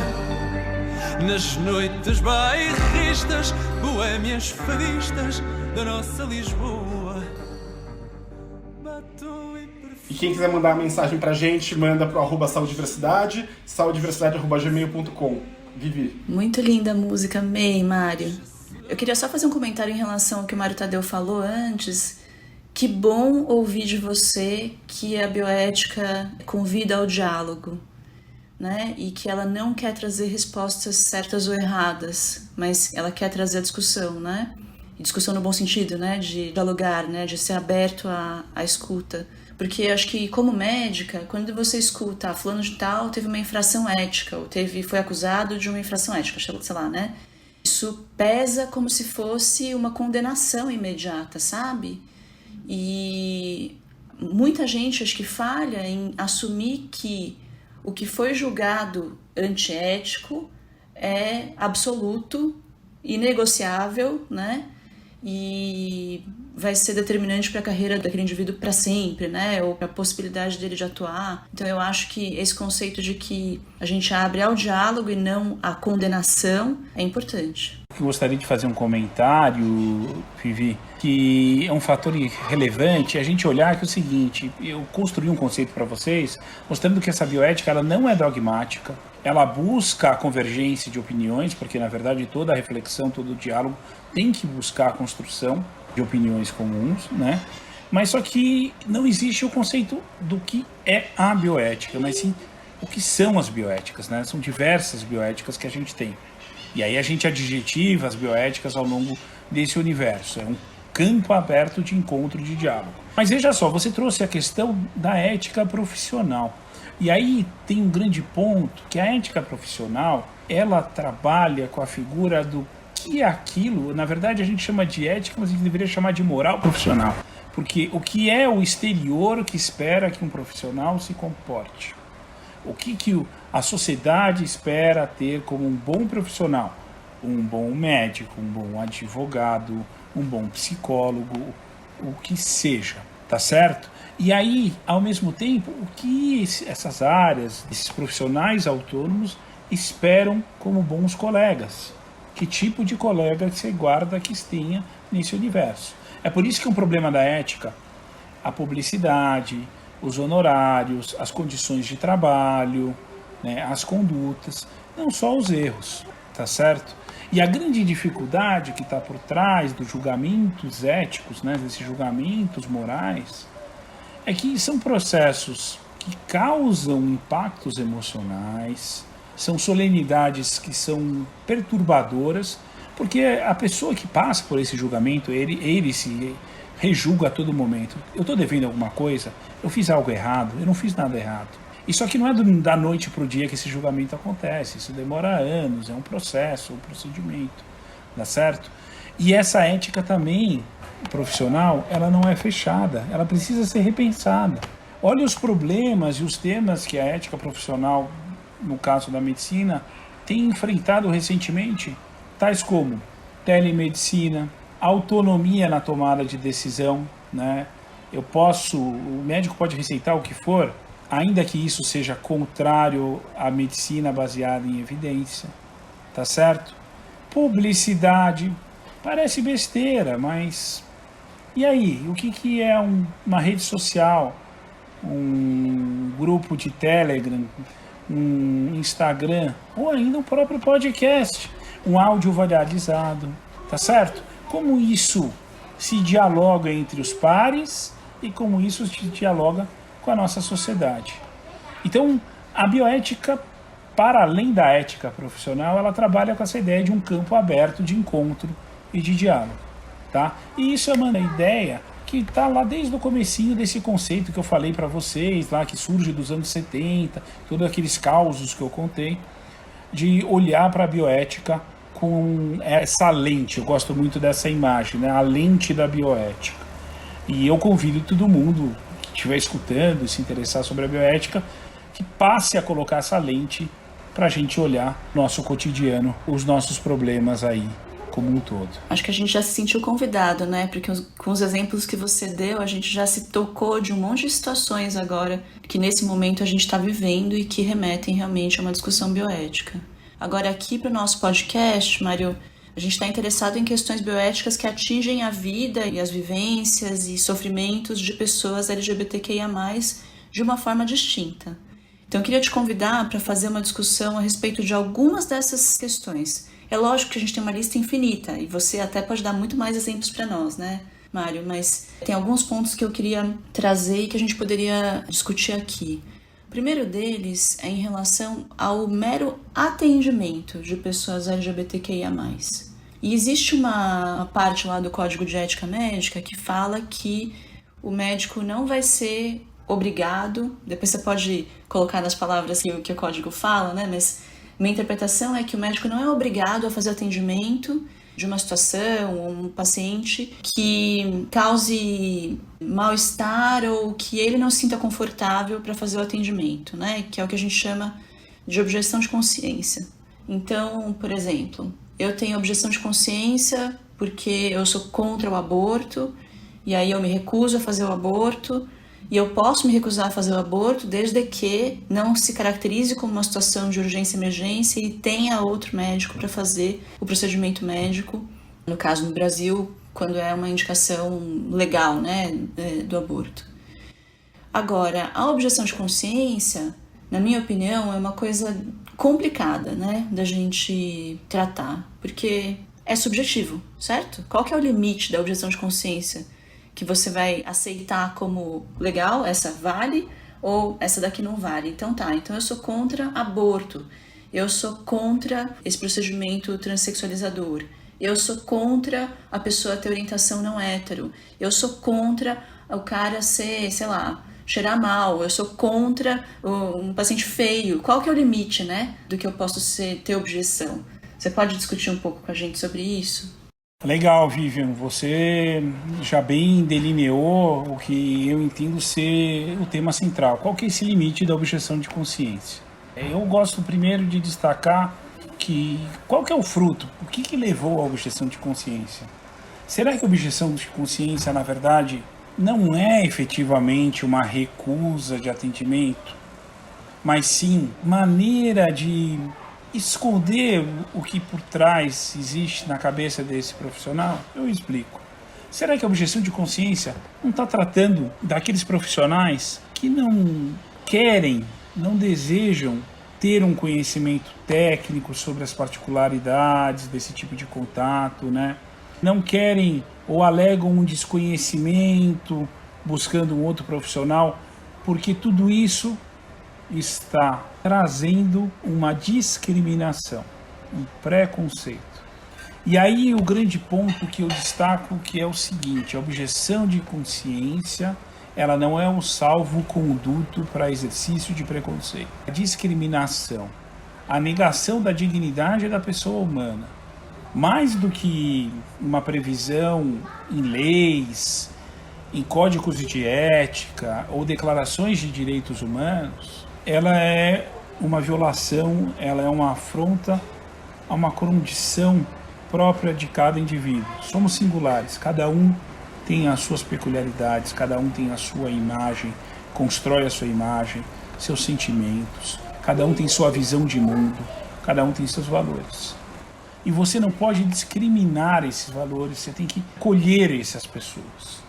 nas noites bairristas, boémias fadistas da nossa Lisboa. E quem quiser mandar uma mensagem pra gente, manda pro @saudiversidade, saudiversidade@gmail.com. Vivi. Muito linda a música, amei, Mário. Eu queria só fazer um comentário em relação ao que o Mário Tadeu falou antes. Que bom ouvir de você que a bioética convida ao diálogo, né? E que ela não quer trazer respostas certas ou erradas, mas ela quer trazer a discussão, né? E discussão no bom sentido, né? De dialogar, né? De ser aberto à escuta. Porque eu acho que, como médica, quando você escuta, fulano de tal teve uma infração ética, ou foi acusado de uma infração ética, sei lá, né? Isso pesa como se fosse uma condenação imediata, sabe? E muita gente, acho que falha em assumir que o que foi julgado antiético é absoluto, inegociável, né? E vai ser determinante para a carreira daquele indivíduo para sempre, né? Ou para a possibilidade dele de atuar. Então eu acho que esse conceito de que a gente abre ao diálogo e não à condenação é importante. Eu gostaria de fazer um comentário, Vivi, que é um fator relevante a gente olhar que é o seguinte: eu construí um conceito para vocês mostrando que essa bioética ela não é dogmática, ela busca a convergência de opiniões, porque na verdade toda a reflexão, todo o diálogo tem que buscar a construção de opiniões comuns, né? Mas só que não existe o conceito do que é a bioética, mas sim o que são as bioéticas, né? São diversas bioéticas que a gente tem. E aí a gente adjetiva as bioéticas ao longo desse universo. É um campo aberto de encontro, de diálogo. Mas veja só, você trouxe a questão da ética profissional. E aí tem um grande ponto, que a ética profissional, ela trabalha com a figura do que é aquilo. Na verdade a gente chama de ética, mas a gente deveria chamar de moral profissional. Porque o que é o exterior que espera que um profissional se comporte? O que a sociedade espera ter como um bom profissional? Um bom médico, um bom advogado, um bom psicólogo, o que seja, tá certo? E aí, ao mesmo tempo, o que essas áreas, esses profissionais autônomos esperam como bons colegas? Que tipo de colega que você guarda que tenha nesse universo? É por isso que é um problema da ética, a publicidade, os honorários, as condições de trabalho, né, as condutas, não só os erros, tá certo? E a grande dificuldade que está por trás dos julgamentos éticos, né, desses julgamentos morais, é que são processos que causam impactos emocionais, são solenidades que são perturbadoras, porque a pessoa que passa por esse julgamento, ele se rejulga a todo momento. Eu estou devendo alguma coisa? Eu fiz algo errado? Eu não fiz nada errado. E só que não é da noite para o dia que esse julgamento acontece. Isso demora anos, é um processo, um procedimento. Dá certo? E essa ética também, profissional, ela não é fechada. Ela precisa ser repensada. Olha os problemas e os temas que a ética profissional, no caso da medicina, tem enfrentado recentemente, tais como telemedicina, autonomia na tomada de decisão, né? O médico pode receitar o que for, ainda que isso seja contrário à medicina baseada em evidência, tá certo? Publicidade, parece besteira, mas e aí? O que é uma rede social, um grupo de Telegram, um Instagram, ou ainda um próprio podcast, um áudio varializado, tá certo? Como isso se dialoga entre os pares e como isso se dialoga com a nossa sociedade. Então, a bioética, para além da ética profissional, ela trabalha com essa ideia de um campo aberto de encontro e de diálogo, tá? E isso é uma ideia que está lá desde o comecinho desse conceito que eu falei para vocês, lá que surge dos anos 70, todos aqueles causos que eu contei, de olhar para a bioética com essa lente. Eu gosto muito dessa imagem, né? A lente da bioética. E eu convido todo mundo que estiver escutando e se interessar sobre a bioética, que passe a colocar essa lente para a gente olhar nosso cotidiano, os nossos problemas aí como um todo. Acho que a gente já se sentiu convidado, né? Porque com os exemplos que você deu, a gente já se tocou de um monte de situações agora que nesse momento a gente está vivendo e que remetem realmente a uma discussão bioética. Agora aqui para o nosso podcast, Mário, a gente está interessado em questões bioéticas que atingem a vida e as vivências e sofrimentos de pessoas LGBTQIA+, de uma forma distinta. Então eu queria te convidar para fazer uma discussão a respeito de algumas dessas questões. É lógico que a gente tem uma lista infinita e você até pode dar muito mais exemplos para nós, né, Mário? Mas tem alguns pontos que eu queria trazer e que a gente poderia discutir aqui. O primeiro deles é em relação ao mero atendimento de pessoas LGBTQIA+. E existe uma parte lá do Código de Ética Médica que fala que o médico não vai ser obrigado, depois você pode colocar nas palavras que o código fala, né? Mas minha interpretação é que o médico não é obrigado a fazer atendimento de uma situação, um paciente que cause mal-estar ou que ele não se sinta confortável para fazer o atendimento, né? Que é o que a gente chama de objeção de consciência. Então, por exemplo, eu tenho objeção de consciência porque eu sou contra o aborto e aí eu me recuso a fazer o aborto. E eu posso me recusar a fazer o aborto desde que não se caracterize como uma situação de urgência e emergência e tenha outro médico para fazer o procedimento médico, no caso no Brasil, quando é uma indicação legal, né, do aborto. Agora, a objeção de consciência, na minha opinião, é uma coisa complicada, né, da gente tratar, porque é subjetivo, certo? Qual que é o limite da objeção de consciência? Que você vai aceitar como legal, essa vale, ou essa daqui não vale. Então então eu sou contra aborto, eu sou contra esse procedimento transexualizador, eu sou contra a pessoa ter orientação não hétero, eu sou contra o cara ser, sei lá, cheirar mal, eu sou contra um paciente feio. Qual que é o limite, né, do que eu posso ter objeção? Você pode discutir um pouco com a gente sobre isso? Legal, Vivian. Você já bem delineou o que eu entendo ser o tema central. Qual que é esse limite da objeção de consciência? Eu gosto primeiro de destacar que qual que é o fruto? O que levou à objeção de consciência? Será que a objeção de consciência, na verdade, não é efetivamente uma recusa de atendimento, mas sim maneira de esconder o que por trás existe na cabeça desse profissional? Eu explico. Será que a objeção de consciência não está tratando daqueles profissionais que não querem, não desejam ter um conhecimento técnico sobre as particularidades desse tipo de contato, né? Não querem ou alegam um desconhecimento buscando um outro profissional, porque tudo isso está trazendo uma discriminação, um preconceito. E aí o grande ponto que eu destaco que é o seguinte: a objeção de consciência, ela não é um salvo-conduto para exercício de preconceito. A discriminação, a negação da dignidade da pessoa humana, mais do que uma previsão em leis, em códigos de ética ou declarações de direitos humanos, ela é uma violação, ela é uma afronta a uma condição própria de cada indivíduo. Somos singulares, cada um tem as suas peculiaridades, cada um tem a sua imagem, constrói a sua imagem, seus sentimentos, cada um tem sua visão de mundo, cada um tem seus valores. E você não pode discriminar esses valores, você tem que acolher essas pessoas.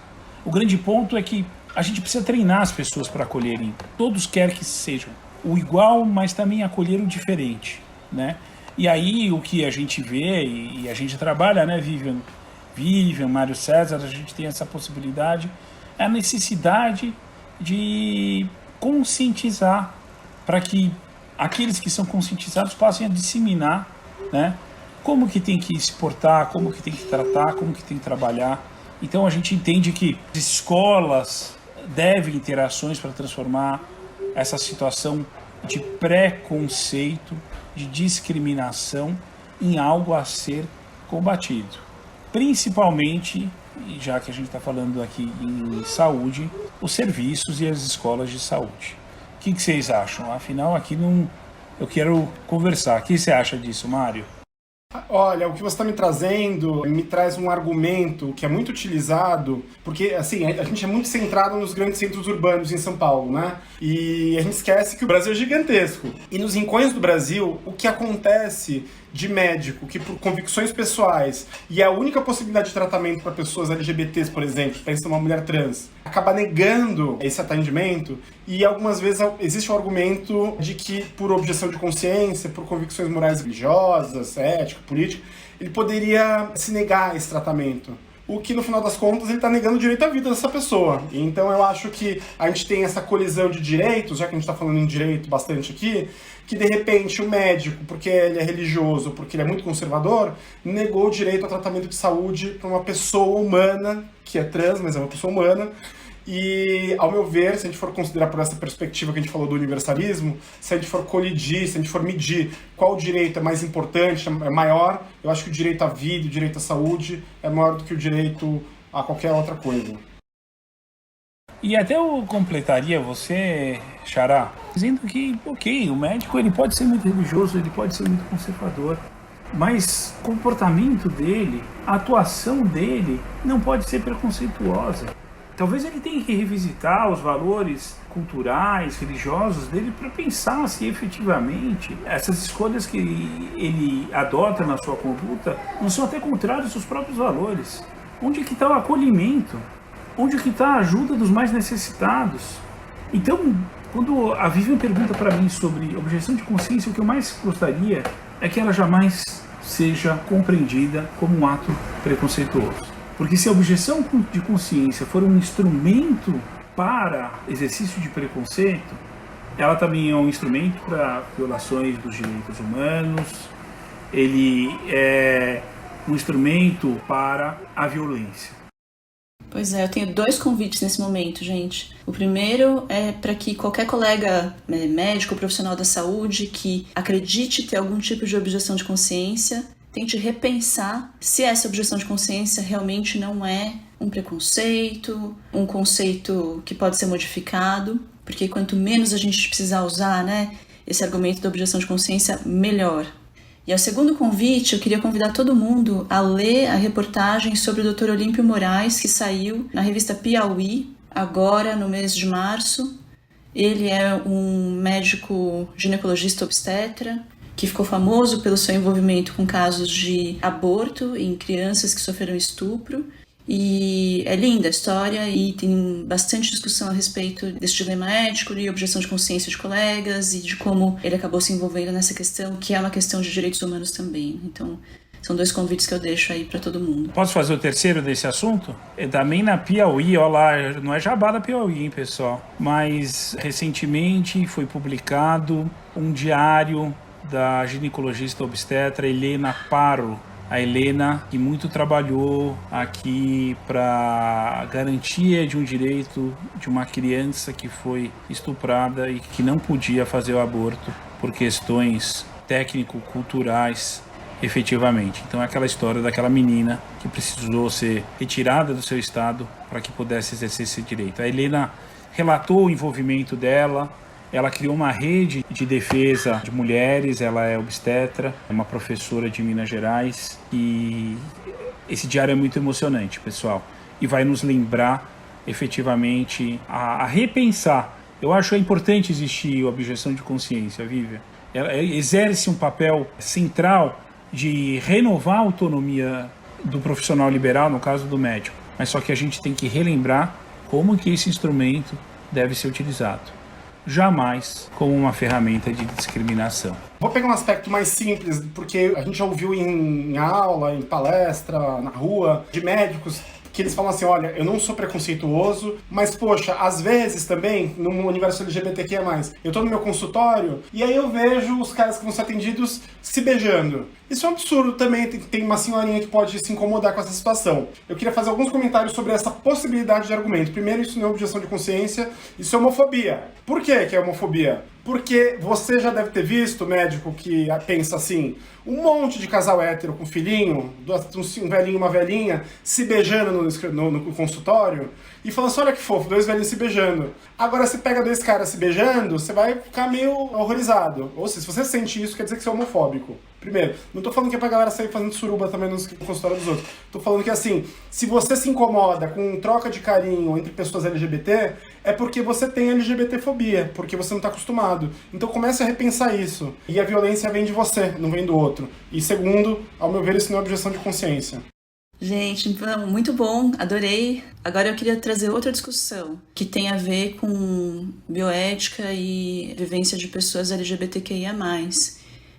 O grande ponto é que a gente precisa treinar as pessoas para acolherem. Todos querem que sejam o igual, mas também acolher o diferente, né? E aí o que a gente vê e a gente trabalha, né, Vivian, Mário César, a gente tem essa possibilidade, é a necessidade de conscientizar para que aqueles que são conscientizados passem a disseminar, né, como que tem que se portar, como que tem que tratar, como que tem que trabalhar. Então a gente entende que as escolas devem ter ações para transformar essa situação de preconceito, de discriminação em algo a ser combatido. Principalmente, já que a gente está falando aqui em saúde, os serviços e as escolas de saúde. O que vocês acham? Afinal, aqui não, eu quero conversar. O que você acha disso, Mário? Olha, o que você está me trazendo me traz um argumento que é muito utilizado, porque, assim, a gente é muito centrado nos grandes centros urbanos em São Paulo, né? E a gente esquece que o Brasil é gigantesco. E nos rincões do Brasil, o que acontece de médico que, por convicções pessoais, e a única possibilidade de tratamento para pessoas LGBTs, por exemplo, pensa uma mulher trans, acaba negando esse atendimento, e algumas vezes existe o argumento de que, por objeção de consciência, por convicções morais religiosas, ética, política, ele poderia se negar a esse tratamento. O que, no final das contas, ele está negando o direito à vida dessa pessoa. Então, eu acho que a gente tem essa colisão de direitos, já que a gente está falando em direito bastante aqui, que, de repente, o médico, porque ele é religioso, porque ele é muito conservador, negou o direito ao tratamento de saúde para uma pessoa humana, que é trans, mas é uma pessoa humana. E, ao meu ver, se a gente for considerar por essa perspectiva que a gente falou do universalismo, se a gente for colidir, se a gente for medir qual direito é mais importante, é maior, eu acho que o direito à vida, o direito à saúde é maior do que o direito a qualquer outra coisa. E até eu completaria você, Xará, dizendo que, ok, o médico ele pode ser muito religioso, ele pode ser muito conservador, mas o comportamento dele, a atuação dele não pode ser preconceituosa. Talvez ele tenha que revisitar os valores culturais, religiosos dele para pensar se efetivamente essas escolhas que ele adota na sua conduta não são até contrárias aos próprios valores. Onde é que está o acolhimento? Onde é que está a ajuda dos mais necessitados? Então, quando a Vivian pergunta para mim sobre objeção de consciência, o que eu mais gostaria é que ela jamais seja compreendida como um ato preconceituoso. Porque se a objeção de consciência for um instrumento para exercício de preconceito, ela também é um instrumento para violações dos direitos humanos, ele é um instrumento para a violência. Pois é, eu tenho 2 convites nesse momento, gente. O primeiro é para que qualquer colega médico, profissional da saúde, que acredite ter algum tipo de objeção de consciência, tente repensar se essa objeção de consciência realmente não é um preconceito, um conceito que pode ser modificado, porque quanto menos a gente precisar usar, esse argumento da objeção de consciência, melhor. E ao segundo convite, eu queria convidar todo mundo a ler a reportagem sobre o Dr. Olímpio Moraes, que saiu na revista Piauí, agora no mês de março. Ele é um médico ginecologista obstetra, que ficou famoso pelo seu envolvimento com casos de aborto em crianças que sofreram estupro. E é linda a história e tem bastante discussão a respeito desse dilema ético e objeção de consciência de colegas e de como ele acabou se envolvendo nessa questão, que é uma questão de direitos humanos também. Então, são 2 convites que eu deixo aí para todo mundo. Posso fazer o terceiro desse assunto? É também na Piauí, ó lá, não é jabá da Piauí, hein, pessoal? Mas, recentemente, foi publicado um diário da ginecologista obstetra Helena Parro. A Helena, que muito trabalhou aqui para a garantia de um direito de uma criança que foi estuprada e que não podia fazer o aborto por questões técnico-culturais, efetivamente. Então é aquela história daquela menina que precisou ser retirada do seu estado para que pudesse exercer esse direito. A Helena relatou o envolvimento dela. Ela criou uma rede de defesa de mulheres, ela é obstetra, é uma professora de Minas Gerais e esse diário é muito emocionante, pessoal, e vai nos lembrar efetivamente a repensar. Eu acho importante existir a objeção de consciência, Vivian. Ela exerce um papel central de renovar a autonomia do profissional liberal, no caso do médico, mas só que a gente tem que relembrar como que esse instrumento deve ser utilizado. Jamais como uma ferramenta de discriminação. Vou pegar um aspecto mais simples, porque a gente já ouviu em aula, em palestra, na rua, de médicos, que eles falam assim, olha, eu não sou preconceituoso, mas, poxa, às vezes também, no universo LGBTQIA+, eu tô no meu consultório, e aí eu vejo os caras que vão ser atendidos se beijando. Isso é um absurdo também, tem uma senhorinha que pode se incomodar com essa situação. Eu queria fazer alguns comentários sobre essa possibilidade de argumento. Primeiro, isso não é objeção de consciência, isso é homofobia. Por que é homofobia? Porque você já deve ter visto médico que pensa assim, um monte de casal hétero com filhinho, um velhinho e uma velhinha, se beijando no consultório, e falando assim, olha que fofo, 2 velhinhos se beijando. Agora você pega 2 caras se beijando, você vai ficar meio horrorizado. Ou seja, se você sente isso, quer dizer que você é homofóbico. Primeiro. Não tô falando que é pra galera sair fazendo suruba também nos consultórios dos outros. Tô falando que, assim, se você se incomoda com troca de carinho entre pessoas LGBT, é porque você tem LGBTfobia, porque você não tá acostumado. Então comece a repensar isso. E a violência vem de você, não vem do outro. E segundo, ao meu ver, isso não é objeção de consciência. Gente, então, muito bom, adorei. Agora eu queria trazer outra discussão que tem a ver com bioética e vivência de pessoas LGBTQIA+,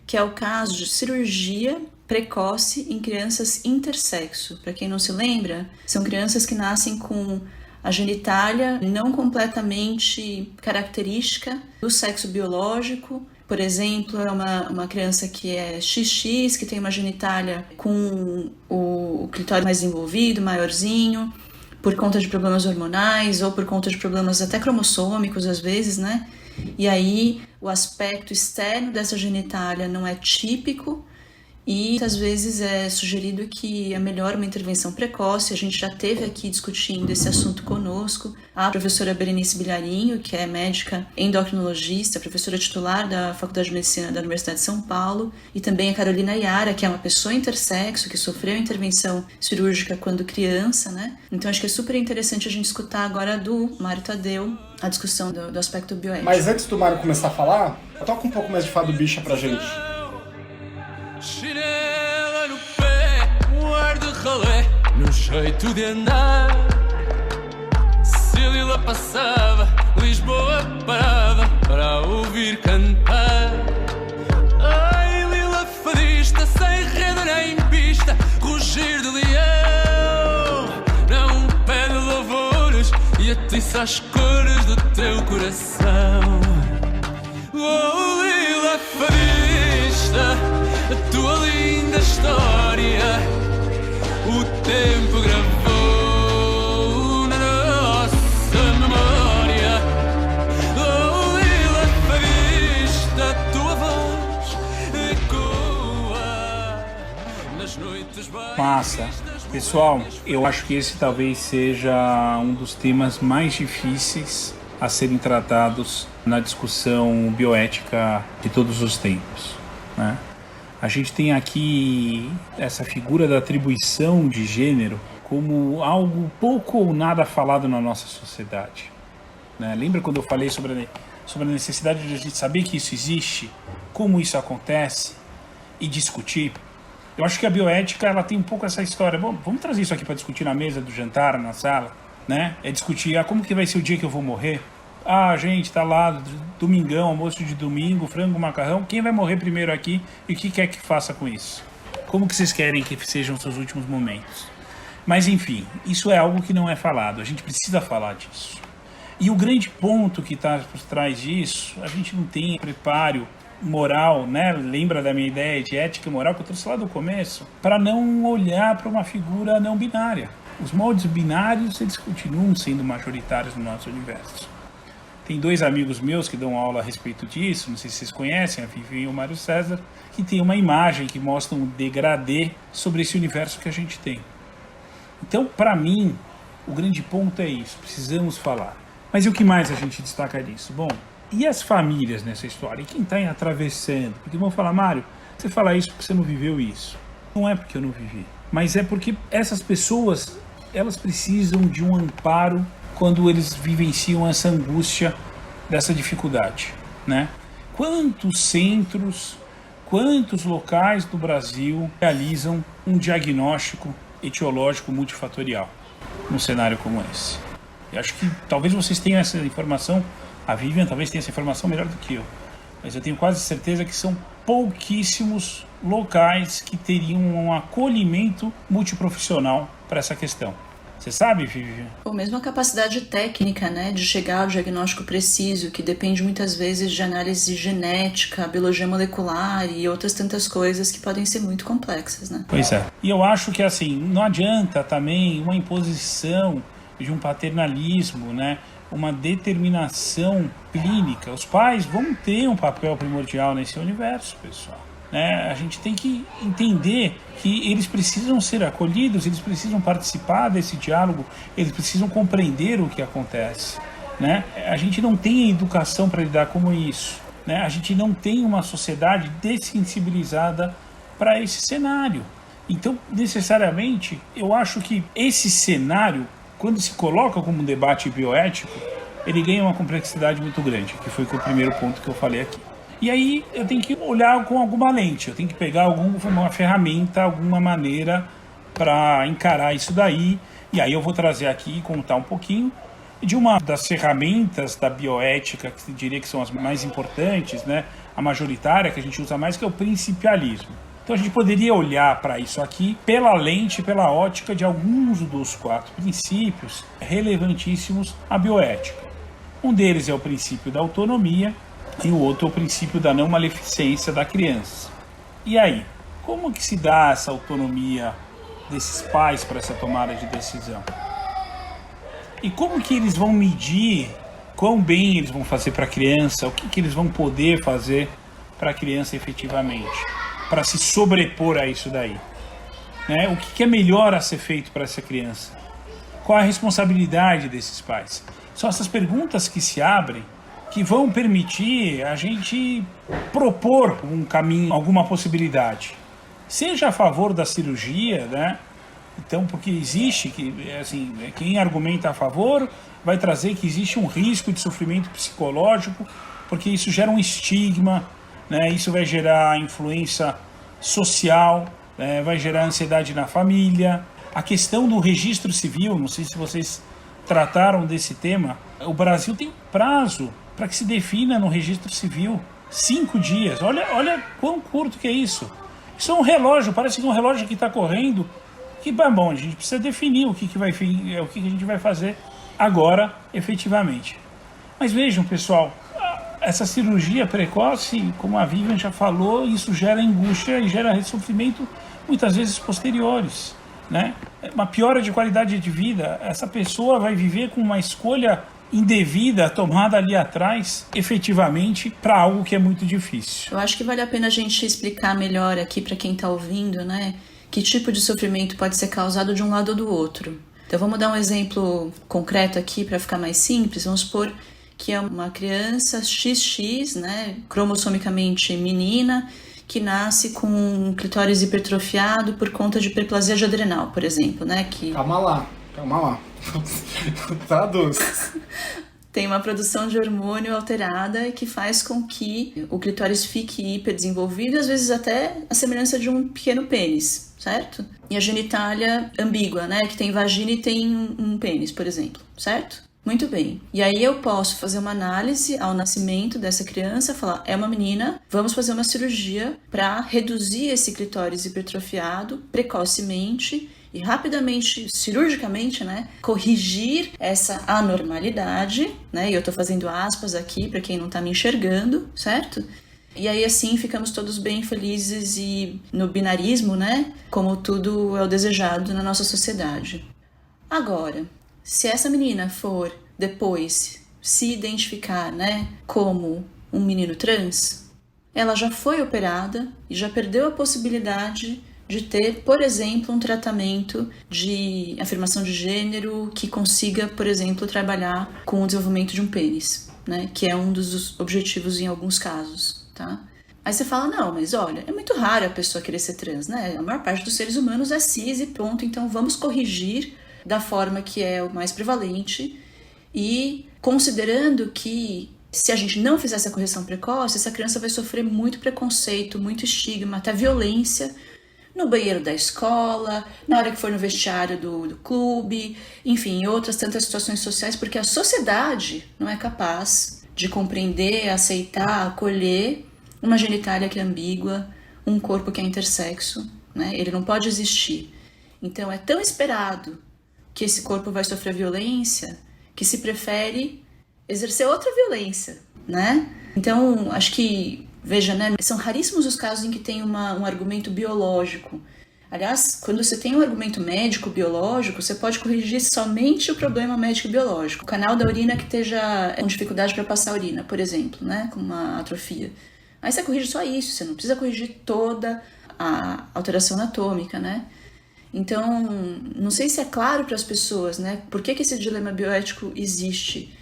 que é o caso de cirurgia precoce em crianças intersexo. Para quem não se lembra, são crianças que nascem com a genitália não completamente característica do sexo biológico. Por exemplo, é uma criança que é XX, que tem uma genitália com o clitóris mais desenvolvido, maiorzinho, por conta de problemas hormonais ou por conta de problemas até cromossômicos, às vezes, né? E aí o aspecto externo dessa genitália não é típico e muitas vezes é sugerido que é melhor uma intervenção precoce. A gente já teve aqui discutindo esse assunto conosco a professora Berenice Bilharinho, que é médica endocrinologista, professora titular da Faculdade de Medicina da Universidade de São Paulo, e também a Carolina Iara, que é uma pessoa intersexo, que sofreu intervenção cirúrgica quando criança, né? Então acho que é super interessante a gente escutar agora do Mário Tadeu a discussão do aspecto bioético. Mas antes do Mário começar a falar, toca um pouco mais de Fado Bicha pra gente. Chinela no pé, um ar de ralé no jeito de andar. Se Lila passava, Lisboa parava para ouvir cantar. Ai, Lila fadista, sem rede nem pista, rugir de leão. Não pede louvores e atiça as cores do teu coração. Oh, Lila fadista, a tua linda história, o tempo gravou na nossa memória. Oh, Lila fadista, a tua voz ecoa nas noites baixas. Massa. Pessoal, eu acho que esse talvez seja um dos temas mais difíceis a serem tratados na discussão bioética de todos os tempos, né? A gente tem aqui essa figura da atribuição de gênero como algo pouco ou nada falado na nossa sociedade, né? Lembra quando eu falei sobre a necessidade de a gente saber que isso existe, como isso acontece e discutir? Eu acho que a bioética ela tem um pouco essa história. Bom, vamos trazer isso aqui para discutir na mesa do jantar, na sala, né? É discutir como que vai ser o dia que eu vou morrer. Ah, gente, tá lá, domingão, almoço de domingo, frango, macarrão. Quem vai morrer primeiro aqui e o que quer que faça com isso? Como que vocês querem que sejam os seus últimos momentos? Mas, enfim, isso é algo que não é falado. A gente precisa falar disso. E o grande ponto que está por trás disso, a gente não tem preparo moral, né? Lembra da minha ideia de ética e moral que eu trouxe lá do começo? Para não olhar para uma figura não binária. Os moldes binários, eles continuam sendo majoritários no nosso universo. Tem dois amigos meus que dão aula a respeito disso, não sei se vocês conhecem, a Vivi e o Mário César, que tem uma imagem que mostra um degradê sobre esse universo que a gente tem. Então, para mim, o grande ponto é isso, precisamos falar. Mas e o que mais a gente destaca disso? Bom, e as famílias nessa história? E quem está atravessando? Porque vão falar, Mário, você fala isso porque você não viveu isso. Não é porque eu não vivi, mas é porque essas pessoas, elas precisam de um amparo quando eles vivenciam essa angústia dessa dificuldade, né? Quantos centros, quantos locais do Brasil realizam um diagnóstico etiológico multifatorial num cenário como esse? Eu acho que talvez vocês tenham essa informação, a Vivian talvez tenha essa informação melhor do que eu, mas eu tenho quase certeza que são pouquíssimos locais que teriam um acolhimento multiprofissional para essa questão. Você sabe, Vivian? Ou mesmo a capacidade técnica, né, de chegar ao diagnóstico preciso, que depende muitas vezes de análise genética, biologia molecular e outras tantas coisas que podem ser muito complexas, né? Pois é. E eu acho que, assim, não adianta também uma imposição de um paternalismo, né, uma determinação clínica. Os pais vão ter um papel primordial nesse universo, pessoal. A gente tem que entender que eles precisam ser acolhidos, eles precisam participar desse diálogo, eles precisam compreender o que acontece, né? A gente não tem educação para lidar com isso, né? A gente não tem uma sociedade dessensibilizada para esse cenário. Então, necessariamente, eu acho que esse cenário, quando se coloca como um debate bioético, ele ganha uma complexidade muito grande, que foi o primeiro ponto que eu falei aqui. E aí eu tenho que olhar com alguma lente, eu tenho que pegar uma ferramenta, alguma maneira para encarar isso daí. E aí eu vou trazer aqui e contar um pouquinho de uma das ferramentas da bioética, que eu diria que são as mais importantes, né? A majoritária que a gente usa mais, que é o principialismo. Então a gente poderia olhar para isso aqui pela lente, pela ótica de alguns dos 4 princípios relevantíssimos à bioética. Um deles é o princípio da autonomia e o outro é o princípio da não maleficência da criança. E aí, como que se dá essa autonomia desses pais para essa tomada de decisão? E como que eles vão medir quão bem eles vão fazer para a criança, o que eles vão poder fazer para a criança efetivamente, para se sobrepor a isso daí? Né? O que é melhor a ser feito para essa criança? Qual a responsabilidade desses pais? São essas perguntas que se abrem que vão permitir a gente propor um caminho, alguma possibilidade. Seja a favor da cirurgia, né? Então, porque existe, assim, quem argumenta a favor vai trazer que existe um risco de sofrimento psicológico, porque isso gera um estigma, né? Isso vai gerar influência social, né? Vai gerar ansiedade na família. A questão do registro civil, não sei se vocês trataram desse tema, o Brasil tem prazo para que se defina no registro civil 5 dias. Olha quão curto que é isso. Isso é um relógio, parece que é um relógio que está correndo. Que bom, a gente precisa definir o que a gente vai fazer agora, efetivamente. Mas vejam, pessoal, essa cirurgia precoce, como a Vivian já falou, isso gera angústia e gera sofrimento muitas vezes posteriores, né? Uma piora de qualidade de vida. Essa pessoa vai viver com uma escolha indevida tomada ali atrás, efetivamente, para algo que é muito difícil. Eu acho que vale a pena a gente explicar melhor aqui para quem está ouvindo, né? Que tipo de sofrimento pode ser causado de um lado ou do outro. Então vamos dar um exemplo concreto aqui para ficar mais simples. Vamos supor que é uma criança XX, né, cromossomicamente menina, que nasce com um clitóris hipertrofiado por conta de hiperplasia de adrenal, por exemplo, né? Que... Calma lá. Traduz. Tem uma produção de hormônio alterada que faz com que o clitóris fique hiperdesenvolvido, às vezes até a semelhança de um pequeno pênis, certo? E a genitália ambígua, né? Que tem vagina e tem um pênis, por exemplo, certo? Muito bem. E aí eu posso fazer uma análise ao nascimento dessa criança, falar, é uma menina, vamos fazer uma cirurgia para reduzir esse clitóris hipertrofiado precocemente e rapidamente, cirurgicamente, né, corrigir essa anormalidade, né, e eu tô fazendo aspas aqui para quem não tá me enxergando, certo? E aí assim ficamos todos bem felizes e no binarismo, né, como tudo é o desejado na nossa sociedade. Agora, se essa menina for depois se identificar, né, como um menino trans, ela já foi operada e já perdeu a possibilidade de ter, por exemplo, um tratamento de afirmação de gênero que consiga, por exemplo, trabalhar com o desenvolvimento de um pênis, né? Que é um dos objetivos em alguns casos, tá? Aí você fala, não, mas olha, é muito raro a pessoa querer ser trans, né? A maior parte dos seres humanos é cis e ponto, então vamos corrigir da forma que é o mais prevalente e considerando que se a gente não fizer essa correção precoce, essa criança vai sofrer muito preconceito, muito estigma, até violência, no banheiro da escola, na hora que for no vestiário do clube, enfim, outras tantas situações sociais, porque a sociedade não é capaz de compreender, aceitar, acolher uma genitália que é ambígua, um corpo que é intersexo, né? Ele não pode existir. Então é tão esperado que esse corpo vai sofrer violência que se prefere exercer outra violência, né? Então, acho que veja, né? São raríssimos os casos em que tem um argumento biológico. Aliás, quando você tem um argumento médico-biológico, você pode corrigir somente o problema médico-biológico. O canal da urina que esteja com dificuldade para passar a urina, por exemplo, né? Com uma atrofia. Aí você corrige só isso, você não precisa corrigir toda a alteração anatômica, né? Então, não sei se é claro para as pessoas, né? Por que esse dilema bioético existe?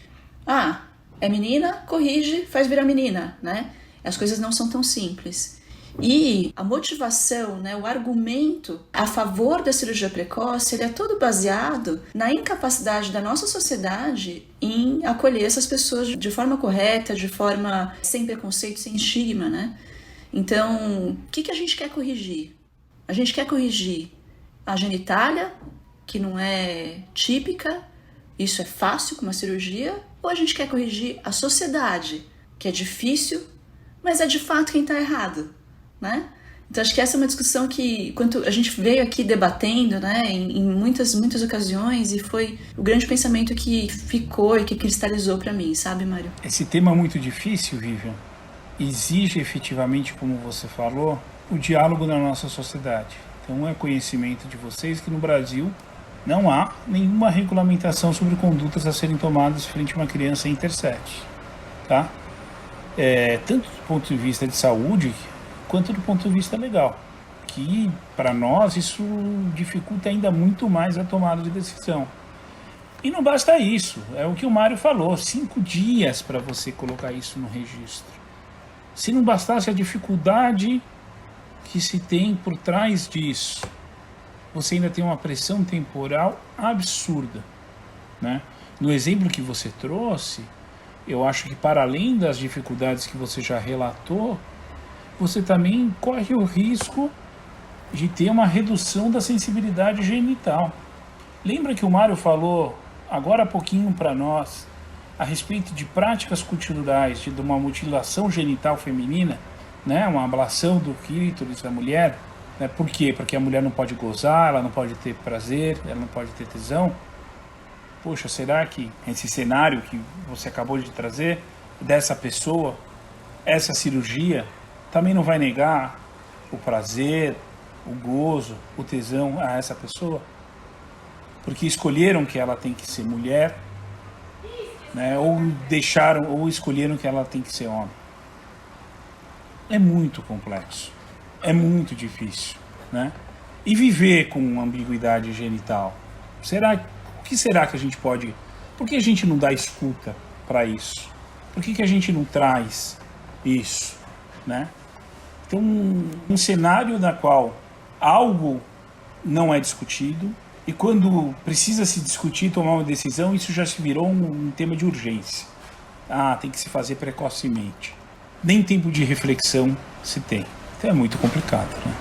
Ah, é menina, corrige, faz virar menina, né? As coisas não são tão simples. E a motivação, né, o argumento a favor da cirurgia precoce, ele é todo baseado na incapacidade da nossa sociedade em acolher essas pessoas de forma correta, de forma sem preconceito, sem estigma, né? Então, o que a gente quer corrigir? A gente quer corrigir a genitália, que não é típica, isso é fácil com uma cirurgia, ou a gente quer corrigir a sociedade, que é difícil, mas é de fato quem está errado, né? Então acho que essa é uma discussão que quando a gente veio aqui debatendo, né, em muitas ocasiões, e foi o grande pensamento que ficou e que cristalizou para mim, sabe, Mário? Esse tema é muito difícil, Vivian, exige efetivamente, como você falou, o diálogo na nossa sociedade. Então é conhecimento de vocês que no Brasil não há nenhuma regulamentação sobre condutas a serem tomadas frente a uma criança intersex, tá? Tanto do ponto de vista de saúde quanto do ponto de vista legal, que para nós isso dificulta ainda muito mais a tomada de decisão. E não basta isso, é o que o Mário falou, 5 dias para você colocar isso no registro. Se não bastasse a dificuldade que se tem por trás disso, você ainda tem uma pressão temporal absurda, né? No exemplo que você trouxe, eu acho que para além das dificuldades que você já relatou, você também corre o risco de ter uma redução da sensibilidade genital. Lembra que o Mário falou agora há pouquinho para nós a respeito de práticas culturais de uma mutilação genital feminina, né? Uma ablação do clítoris da mulher, né? Por quê? Porque a mulher não pode gozar, ela não pode ter prazer, ela não pode ter tesão. Poxa, será que esse cenário que você acabou de trazer, dessa pessoa, essa cirurgia, também não vai negar o prazer, o gozo, o tesão a essa pessoa? Porque escolheram que ela tem que ser mulher, né? Ou escolheram que ela tem que ser homem. É muito complexo, é muito difícil, né? E viver com ambiguidade genital, o que será que a gente pode... Por que a gente não dá escuta para isso? Por que a gente não traz isso, né? Então, um cenário na qual algo não é discutido, e quando precisa se discutir, tomar uma decisão, isso já se virou um tema de urgência. Tem que se fazer precocemente. Nem tempo de reflexão se tem. Então é muito complicado, né?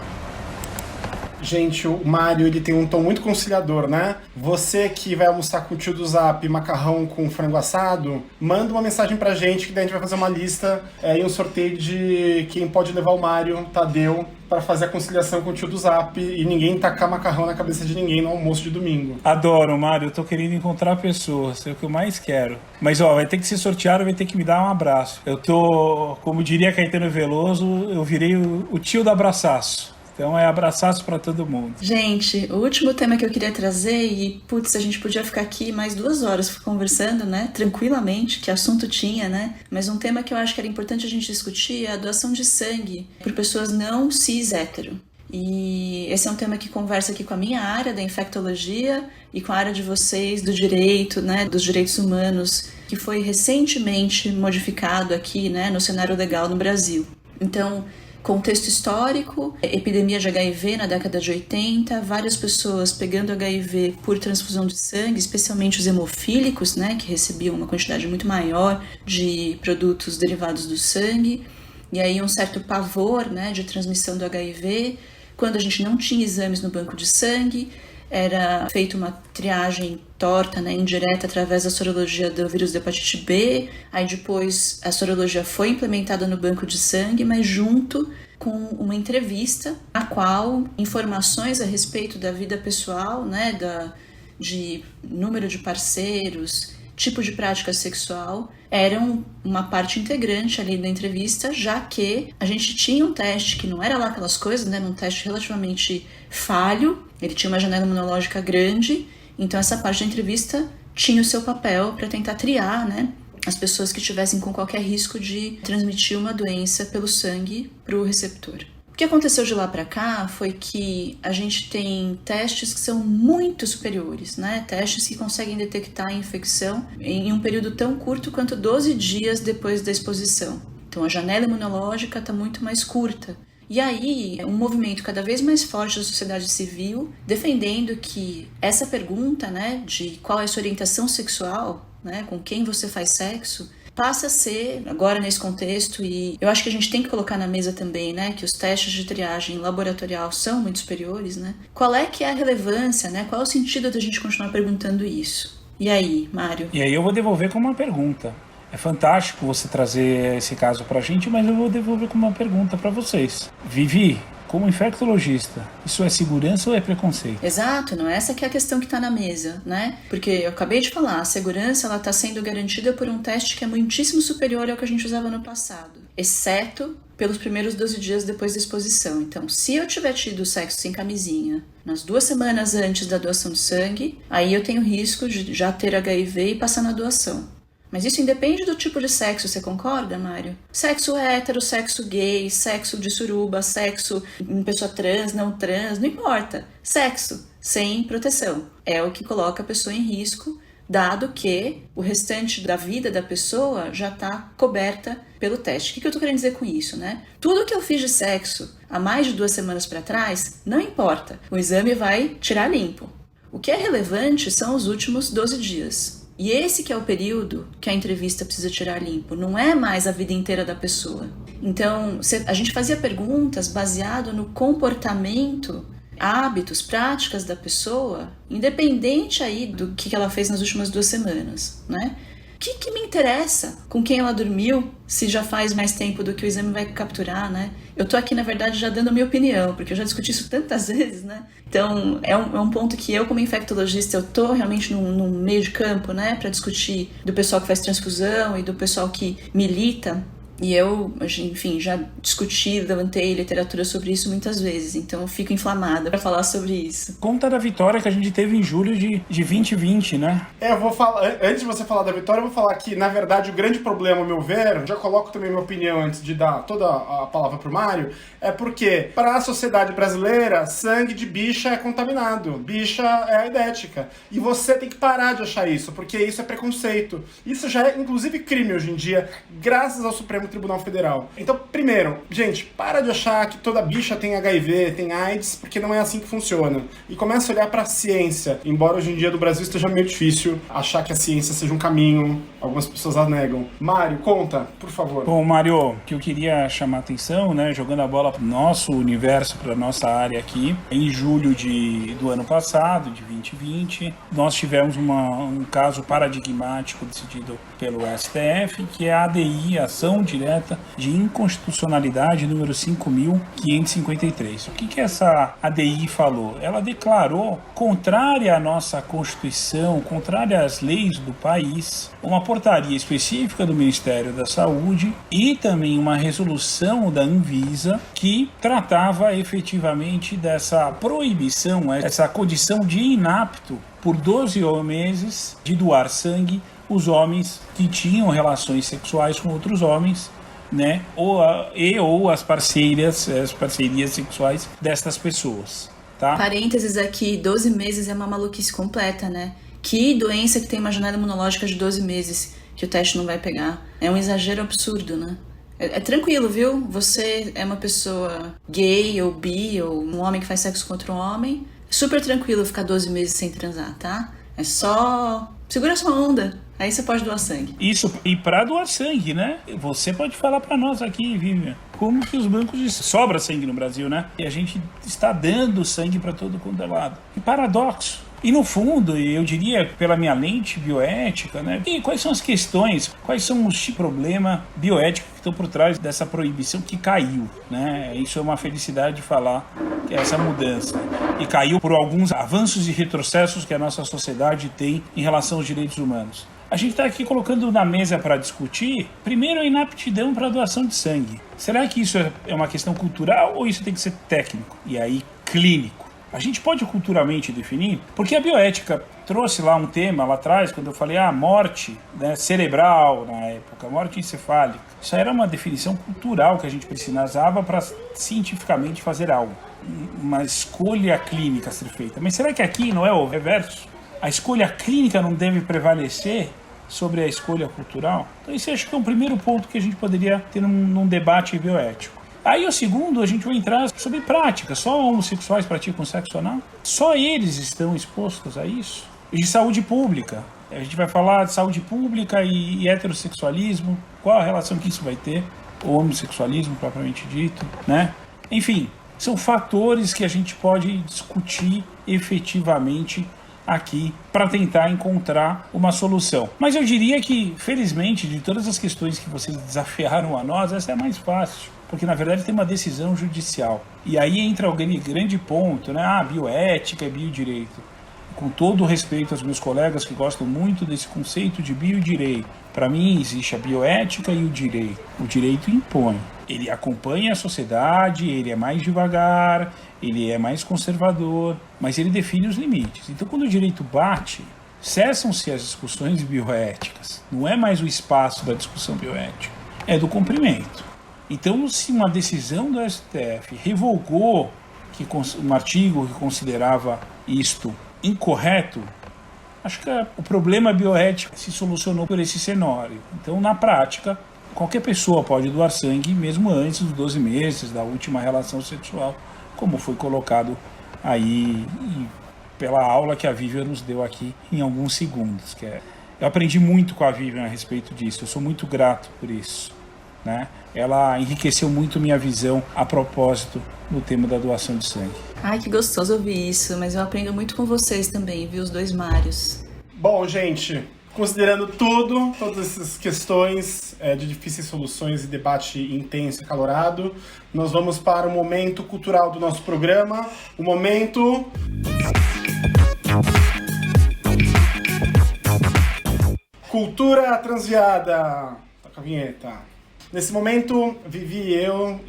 Gente, o Mário, ele tem um tom muito conciliador, né? Você que vai almoçar com o tio do Zap macarrão com frango assado, manda uma mensagem pra gente que daí a gente vai fazer uma lista e um sorteio de quem pode levar o Mário, Tadeu, para fazer a conciliação com o tio do Zap e ninguém tacar macarrão na cabeça de ninguém no almoço de domingo. Adoro, Mário, eu tô querendo encontrar pessoas, é o que eu mais quero. Mas vai ter que ser sorteado, vai ter que me dar um abraço. Eu tô, como diria Caetano Veloso, eu virei o tio do abraçaço. Então é abraçaço para todo mundo. Gente, o último tema que eu queria trazer, e putz, a gente podia ficar aqui mais 2 horas conversando, né, tranquilamente, que assunto tinha, né, mas um tema que eu acho que era importante a gente discutir é a doação de sangue por pessoas não cis hétero. E esse é um tema que conversa aqui com a minha área da infectologia e com a área de vocês do direito, né, dos direitos humanos, que foi recentemente modificado aqui, né, no cenário legal no Brasil. Então, contexto histórico, epidemia de HIV na década de 80, várias pessoas pegando HIV por transfusão de sangue, especialmente os hemofílicos, né, que recebiam uma quantidade muito maior de produtos derivados do sangue, e aí um certo pavor, né, de transmissão do HIV. Quando a gente não tinha exames no banco de sangue, era feita uma triagem torta, né, indireta, através da sorologia do vírus da hepatite B. Aí depois a sorologia foi implementada no banco de sangue, mas junto com uma entrevista na qual informações a respeito da vida pessoal, né, de número de parceiros, tipo de prática sexual, eram uma parte integrante ali da entrevista, já que a gente tinha um teste que não era lá aquelas coisas, né, um teste relativamente falho, ele tinha uma janela imunológica grande, então essa parte da entrevista tinha o seu papel para tentar triar, né, as pessoas que estivessem com qualquer risco de transmitir uma doença pelo sangue para o receptor. O que aconteceu de lá para cá foi que a gente tem testes que são muito superiores, né? Testes que conseguem detectar a infecção em um período tão curto quanto 12 dias depois da exposição. Então a janela imunológica está muito mais curta. E aí, um movimento cada vez mais forte da sociedade civil defendendo que essa pergunta, né, de qual é a sua orientação sexual, né, com quem você faz sexo, passa a ser, agora nesse contexto, e eu acho que a gente tem que colocar na mesa também, né, que os testes de triagem laboratorial são muito superiores, né? Qual é que é a relevância, né? Qual é o sentido da gente continuar perguntando isso? E aí, Mário? E aí eu vou devolver com uma pergunta. É fantástico você trazer esse caso pra gente, mas eu vou devolver com uma pergunta para vocês. Vivi, como infectologista, isso é segurança ou é preconceito? Exato, não é essa que é a questão que está na mesa, né? Porque eu acabei de falar, a segurança ela está sendo garantida por um teste que é muitíssimo superior ao que a gente usava no passado, exceto pelos primeiros 12 dias depois da exposição. Então, se eu tiver tido sexo sem camisinha nas 2 semanas antes da doação de sangue, aí eu tenho risco de já ter HIV e passar na doação. Mas isso independe do tipo de sexo, você concorda, Mário? Sexo hétero, sexo gay, sexo de suruba, sexo em pessoa trans, não trans, não importa. Sexo sem proteção é o que coloca a pessoa em risco, dado que o restante da vida da pessoa já está coberta pelo teste. O que eu estou querendo dizer com isso, né? Tudo que eu fiz de sexo há mais de 2 semanas para trás, não importa. O exame vai tirar limpo. O que é relevante são os últimos 12 dias. E esse que é o período que a entrevista precisa tirar limpo, não é mais a vida inteira da pessoa. Então, a gente fazia perguntas baseado no comportamento, hábitos, práticas da pessoa, independente aí do que ela fez nas últimas 2 semanas, né? O que me interessa com quem ela dormiu, se já faz mais tempo do que o exame vai capturar, né? Eu tô aqui, na verdade, já dando a minha opinião, porque eu já discuti isso tantas vezes, né? Então, é um ponto que eu, como infectologista, eu tô realmente num meio de campo, né? Para discutir do pessoal que faz transfusão e do pessoal que milita. E eu, enfim, já discuti, levantei literatura sobre isso muitas vezes, então eu fico inflamada para falar sobre isso. Conta da vitória que a gente teve em julho de 2020, né? Eu vou falar, antes de você falar da vitória, eu vou falar que, na verdade, o grande problema, ao meu ver, já coloco também minha opinião antes de dar toda a palavra pro Mário, é porque, para a sociedade brasileira, sangue de bicha é contaminado, bicha é aidética. E você tem que parar de achar isso, porque isso é preconceito. Isso já é, inclusive, crime hoje em dia, graças ao Supremo Tribunal Federal. Então, primeiro, gente, para de achar que toda bicha tem HIV, tem AIDS, porque não é assim que funciona. E começa a olhar para a ciência, embora hoje em dia no Brasil esteja meio difícil achar que a ciência seja um caminho, algumas pessoas a negam. Mário, conta, por favor. Bom, Mário, que eu queria chamar a atenção, né, jogando a bola para o nosso universo, para a nossa área aqui, em julho do ano passado, de 2020, nós tivemos um caso paradigmático decidido pelo STF, que é a ADI, Ação Direta de Inconstitucionalidade número 5.553. O que essa ADI falou? Ela declarou, contrária à nossa Constituição, contrária às leis do país, uma portaria específica do Ministério da Saúde e também uma resolução da Anvisa que tratava efetivamente dessa proibição, essa condição de inapto por 12 meses de doar sangue os homens que tinham relações sexuais com outros homens, né, ou as parcerias sexuais destas pessoas, tá? Parênteses aqui, 12 meses é uma maluquice completa, né? Que doença que tem uma janela imunológica de 12 meses que o teste não vai pegar? É um exagero absurdo, né? É tranquilo, viu? Você é uma pessoa gay ou bi ou um homem que faz sexo com outro homem, super tranquilo ficar 12 meses sem transar, tá? É só segura sua onda. Aí você pode doar sangue. Isso, e para doar sangue, né? Você pode falar para nós aqui, Vivian, como que os bancos de sobra sangue no Brasil, né? E a gente está dando sangue para todo quanto é lado. Que paradoxo. E no fundo, eu diria, pela minha lente bioética, né? E quais são as questões, quais são os problemas bioéticos que estão por trás dessa proibição que caiu, né? Isso é uma felicidade de falar, que é essa mudança. E caiu por alguns avanços e retrocessos que a nossa sociedade tem em relação aos direitos humanos. A gente está aqui colocando na mesa para discutir, primeiro, a inaptidão para a doação de sangue. Será que isso é uma questão cultural ou isso tem que ser técnico? E aí, clínico? A gente pode culturalmente definir, porque a bioética trouxe lá um tema lá atrás, quando eu falei morte, né, cerebral na época, morte encefálica. Isso era uma definição cultural que a gente precisava para cientificamente fazer algo. Uma escolha clínica a ser feita. Mas será que aqui não é o reverso? A escolha clínica não deve prevalecer sobre a escolha cultural? Então esse acho que é um primeiro ponto que a gente poderia ter num debate bioético. Aí o segundo, a gente vai entrar sobre prática. Só homossexuais praticam sexo anal? Só eles estão expostos a isso? E de saúde pública. A gente vai falar de saúde pública e heterossexualismo. Qual a relação que isso vai ter? O homossexualismo, propriamente dito, né? Enfim, são fatores que a gente pode discutir efetivamente aqui para tentar encontrar uma solução. Mas eu diria que, felizmente, de todas as questões que vocês desafiaram a nós, essa é a mais fácil. Porque, na verdade, tem uma decisão judicial. E aí entra o grande ponto, né? Bioética e biodireito. Com todo o respeito aos meus colegas que gostam muito desse conceito de biodireito, para mim existe a bioética e o direito. O direito impõe. Ele acompanha a sociedade, ele é mais devagar, ele é mais conservador, mas ele define os limites. Então, quando o direito bate, cessam-se as discussões bioéticas. Não é mais o espaço da discussão bioética, é do cumprimento. Então, se uma decisão do STF revogou um artigo que considerava isto incorreto, acho que o problema bioético se solucionou por esse cenário. Então, na prática, qualquer pessoa pode doar sangue mesmo antes dos 12 meses da última relação sexual, como foi colocado aí pela aula que a Vivian nos deu aqui em alguns segundos. Eu aprendi muito com a Vivian a respeito disso, eu sou muito grato por isso, né? Ela enriqueceu muito minha visão a propósito no tema da doação de sangue. Ai, que gostoso ouvir isso, mas eu aprendo muito com vocês também, viu, os dois Mários. Bom, gente, considerando todas essas questões de difíceis soluções e debate intenso e acalorado, nós vamos para o momento cultural do nosso programa, o momento... Cultura Transviada. Toca a vinheta. Nesse momento, Vivi e eu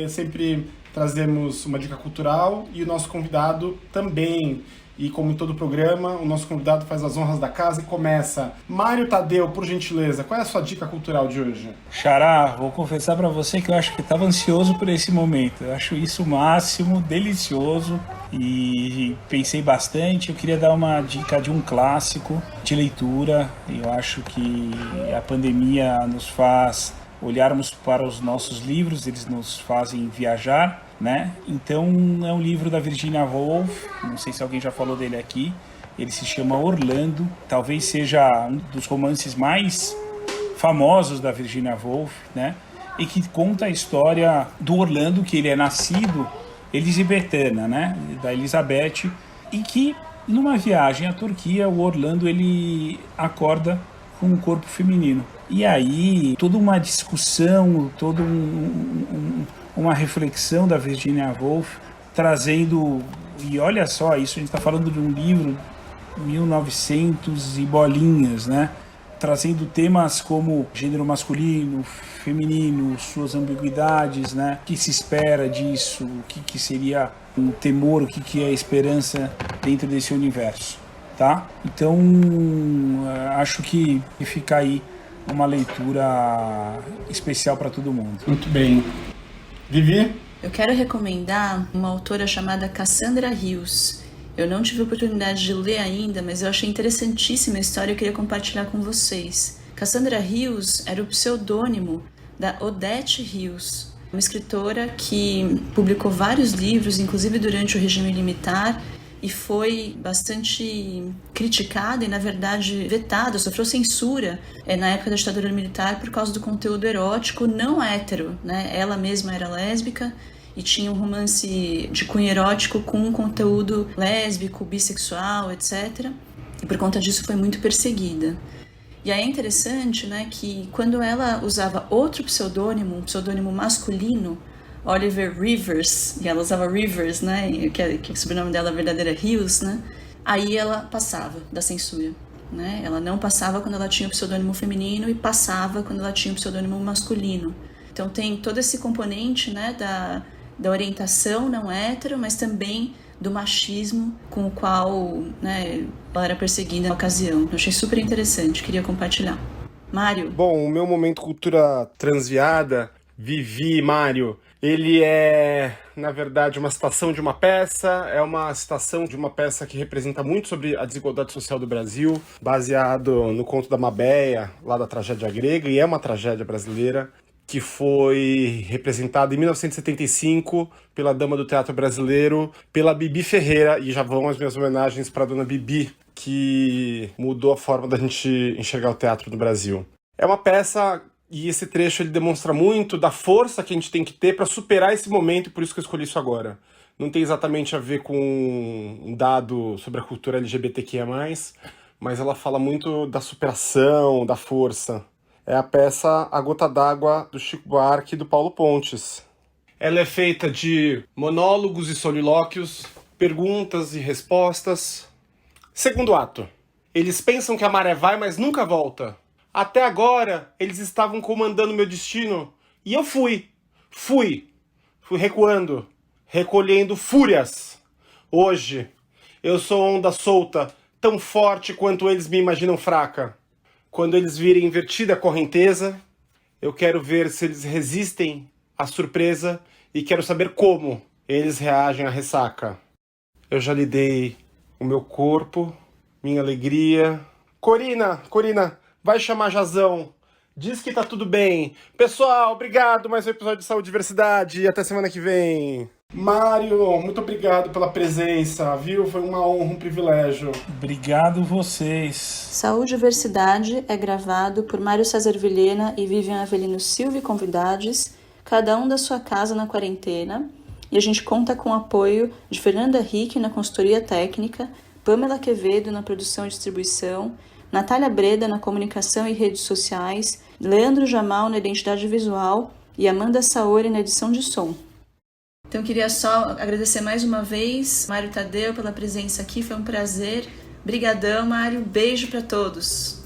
sempre trazemos uma dica cultural e o nosso convidado também. E como em todo programa, o nosso convidado faz as honras da casa e começa. Mário Tadeu, por gentileza, qual é a sua dica cultural de hoje? Xará, vou confessar para você que eu acho que estava ansioso por esse momento. Eu acho isso o máximo, delicioso e pensei bastante. Eu queria dar uma dica de um clássico de leitura. Eu acho que a pandemia nos faz olharmos para os nossos livros, eles nos fazem viajar, né? Então é um livro da Virginia Woolf, não sei se alguém já falou dele aqui, ele se chama Orlando, talvez seja um dos romances mais famosos da Virginia Woolf, né? E que conta a história do Orlando, que ele é nascido elisabetana, né? Da Elizabeth, e que numa viagem à Turquia, o Orlando ele acorda com um corpo feminino. E aí, toda uma discussão, toda uma reflexão da Virginia Woolf, trazendo, e olha só, isso a gente está falando de um livro 1900 e bolinhas, né? Trazendo temas como gênero masculino, feminino, suas ambiguidades, né? O que se espera disso, o que seria um temor, o que é a esperança dentro desse universo, tá? Então, acho que fica aí uma leitura especial para todo mundo. Muito bem. Vivi? Eu quero recomendar uma autora chamada Cassandra Hughes. Eu não tive a oportunidade de ler ainda, mas eu achei interessantíssima a história e eu queria compartilhar com vocês. Cassandra Hughes era o pseudônimo da Odette Hughes, uma escritora que publicou vários livros, inclusive durante o regime militar, e foi bastante criticada e, na verdade, vetada, sofreu censura na época da ditadura militar por causa do conteúdo erótico não hétero, né? Ela mesma era lésbica e tinha um romance de cunho erótico com um conteúdo lésbico, bissexual, etc. E por conta disso foi muito perseguida. E aí é interessante, né, que quando ela usava outro pseudônimo, um pseudônimo masculino, Oliver Rivers, e ela usava Rivers, né, que o sobrenome dela verdadeiro é Hughes, né, aí ela passava da censura, né, ela não passava quando ela tinha o pseudônimo feminino e passava quando ela tinha o pseudônimo masculino. Então tem todo esse componente, né, da orientação não hétero, mas também do machismo com o qual, né, ela era perseguida na ocasião. Eu achei super interessante, queria compartilhar. Mário? Bom, o meu momento cultura transviada, Vivi, Mário, ele é, na verdade, uma citação de uma peça, é uma citação de uma peça que representa muito sobre a desigualdade social do Brasil, baseado no conto da Mabeia, lá da tragédia grega, e é uma tragédia brasileira, que foi representada em 1975 pela Dama do Teatro Brasileiro, pela Bibi Ferreira, e já vão as minhas homenagens para a dona Bibi, que mudou a forma da gente enxergar o teatro no Brasil. É uma peça, e esse trecho ele demonstra muito da força que a gente tem que ter para superar esse momento, e por isso que eu escolhi isso agora. Não tem exatamente a ver com um dado sobre a cultura LGBTQIA+, mas ela fala muito da superação, da força. É a peça A Gota d'Água, do Chico Buarque e do Paulo Pontes. Ela é feita de monólogos e solilóquios, perguntas e respostas. Segundo ato. Eles pensam que a maré vai, mas nunca volta. Até agora, eles estavam comandando meu destino, e eu fui recuando, recolhendo fúrias. Hoje, eu sou onda solta, tão forte quanto eles me imaginam fraca. Quando eles virem invertida a correnteza, eu quero ver se eles resistem à surpresa e quero saber como eles reagem à ressaca. Eu já lhe dei o meu corpo, minha alegria. Corina, vai chamar Jazão. Diz que tá tudo bem. Pessoal, obrigado. Mais um episódio de Saúde e Diversidade. E até semana que vem. Mário, muito obrigado pela presença, viu? Foi uma honra, um privilégio. Obrigado vocês. Saúde e Diversidade é gravado por Mário César Vilhena e Vivian Avelino Silva e convidados, cada um da sua casa na quarentena, e a gente conta com o apoio de Fernanda Henrique na consultoria técnica, Pamela Quevedo na produção e distribuição, Natália Breda na comunicação e redes sociais, Leandro Jamal na identidade visual e Amanda Saori na edição de som. Então eu queria só agradecer mais uma vez, Mário Tadeu, pela presença aqui, foi um prazer. Brigadão, Mário, beijo para todos.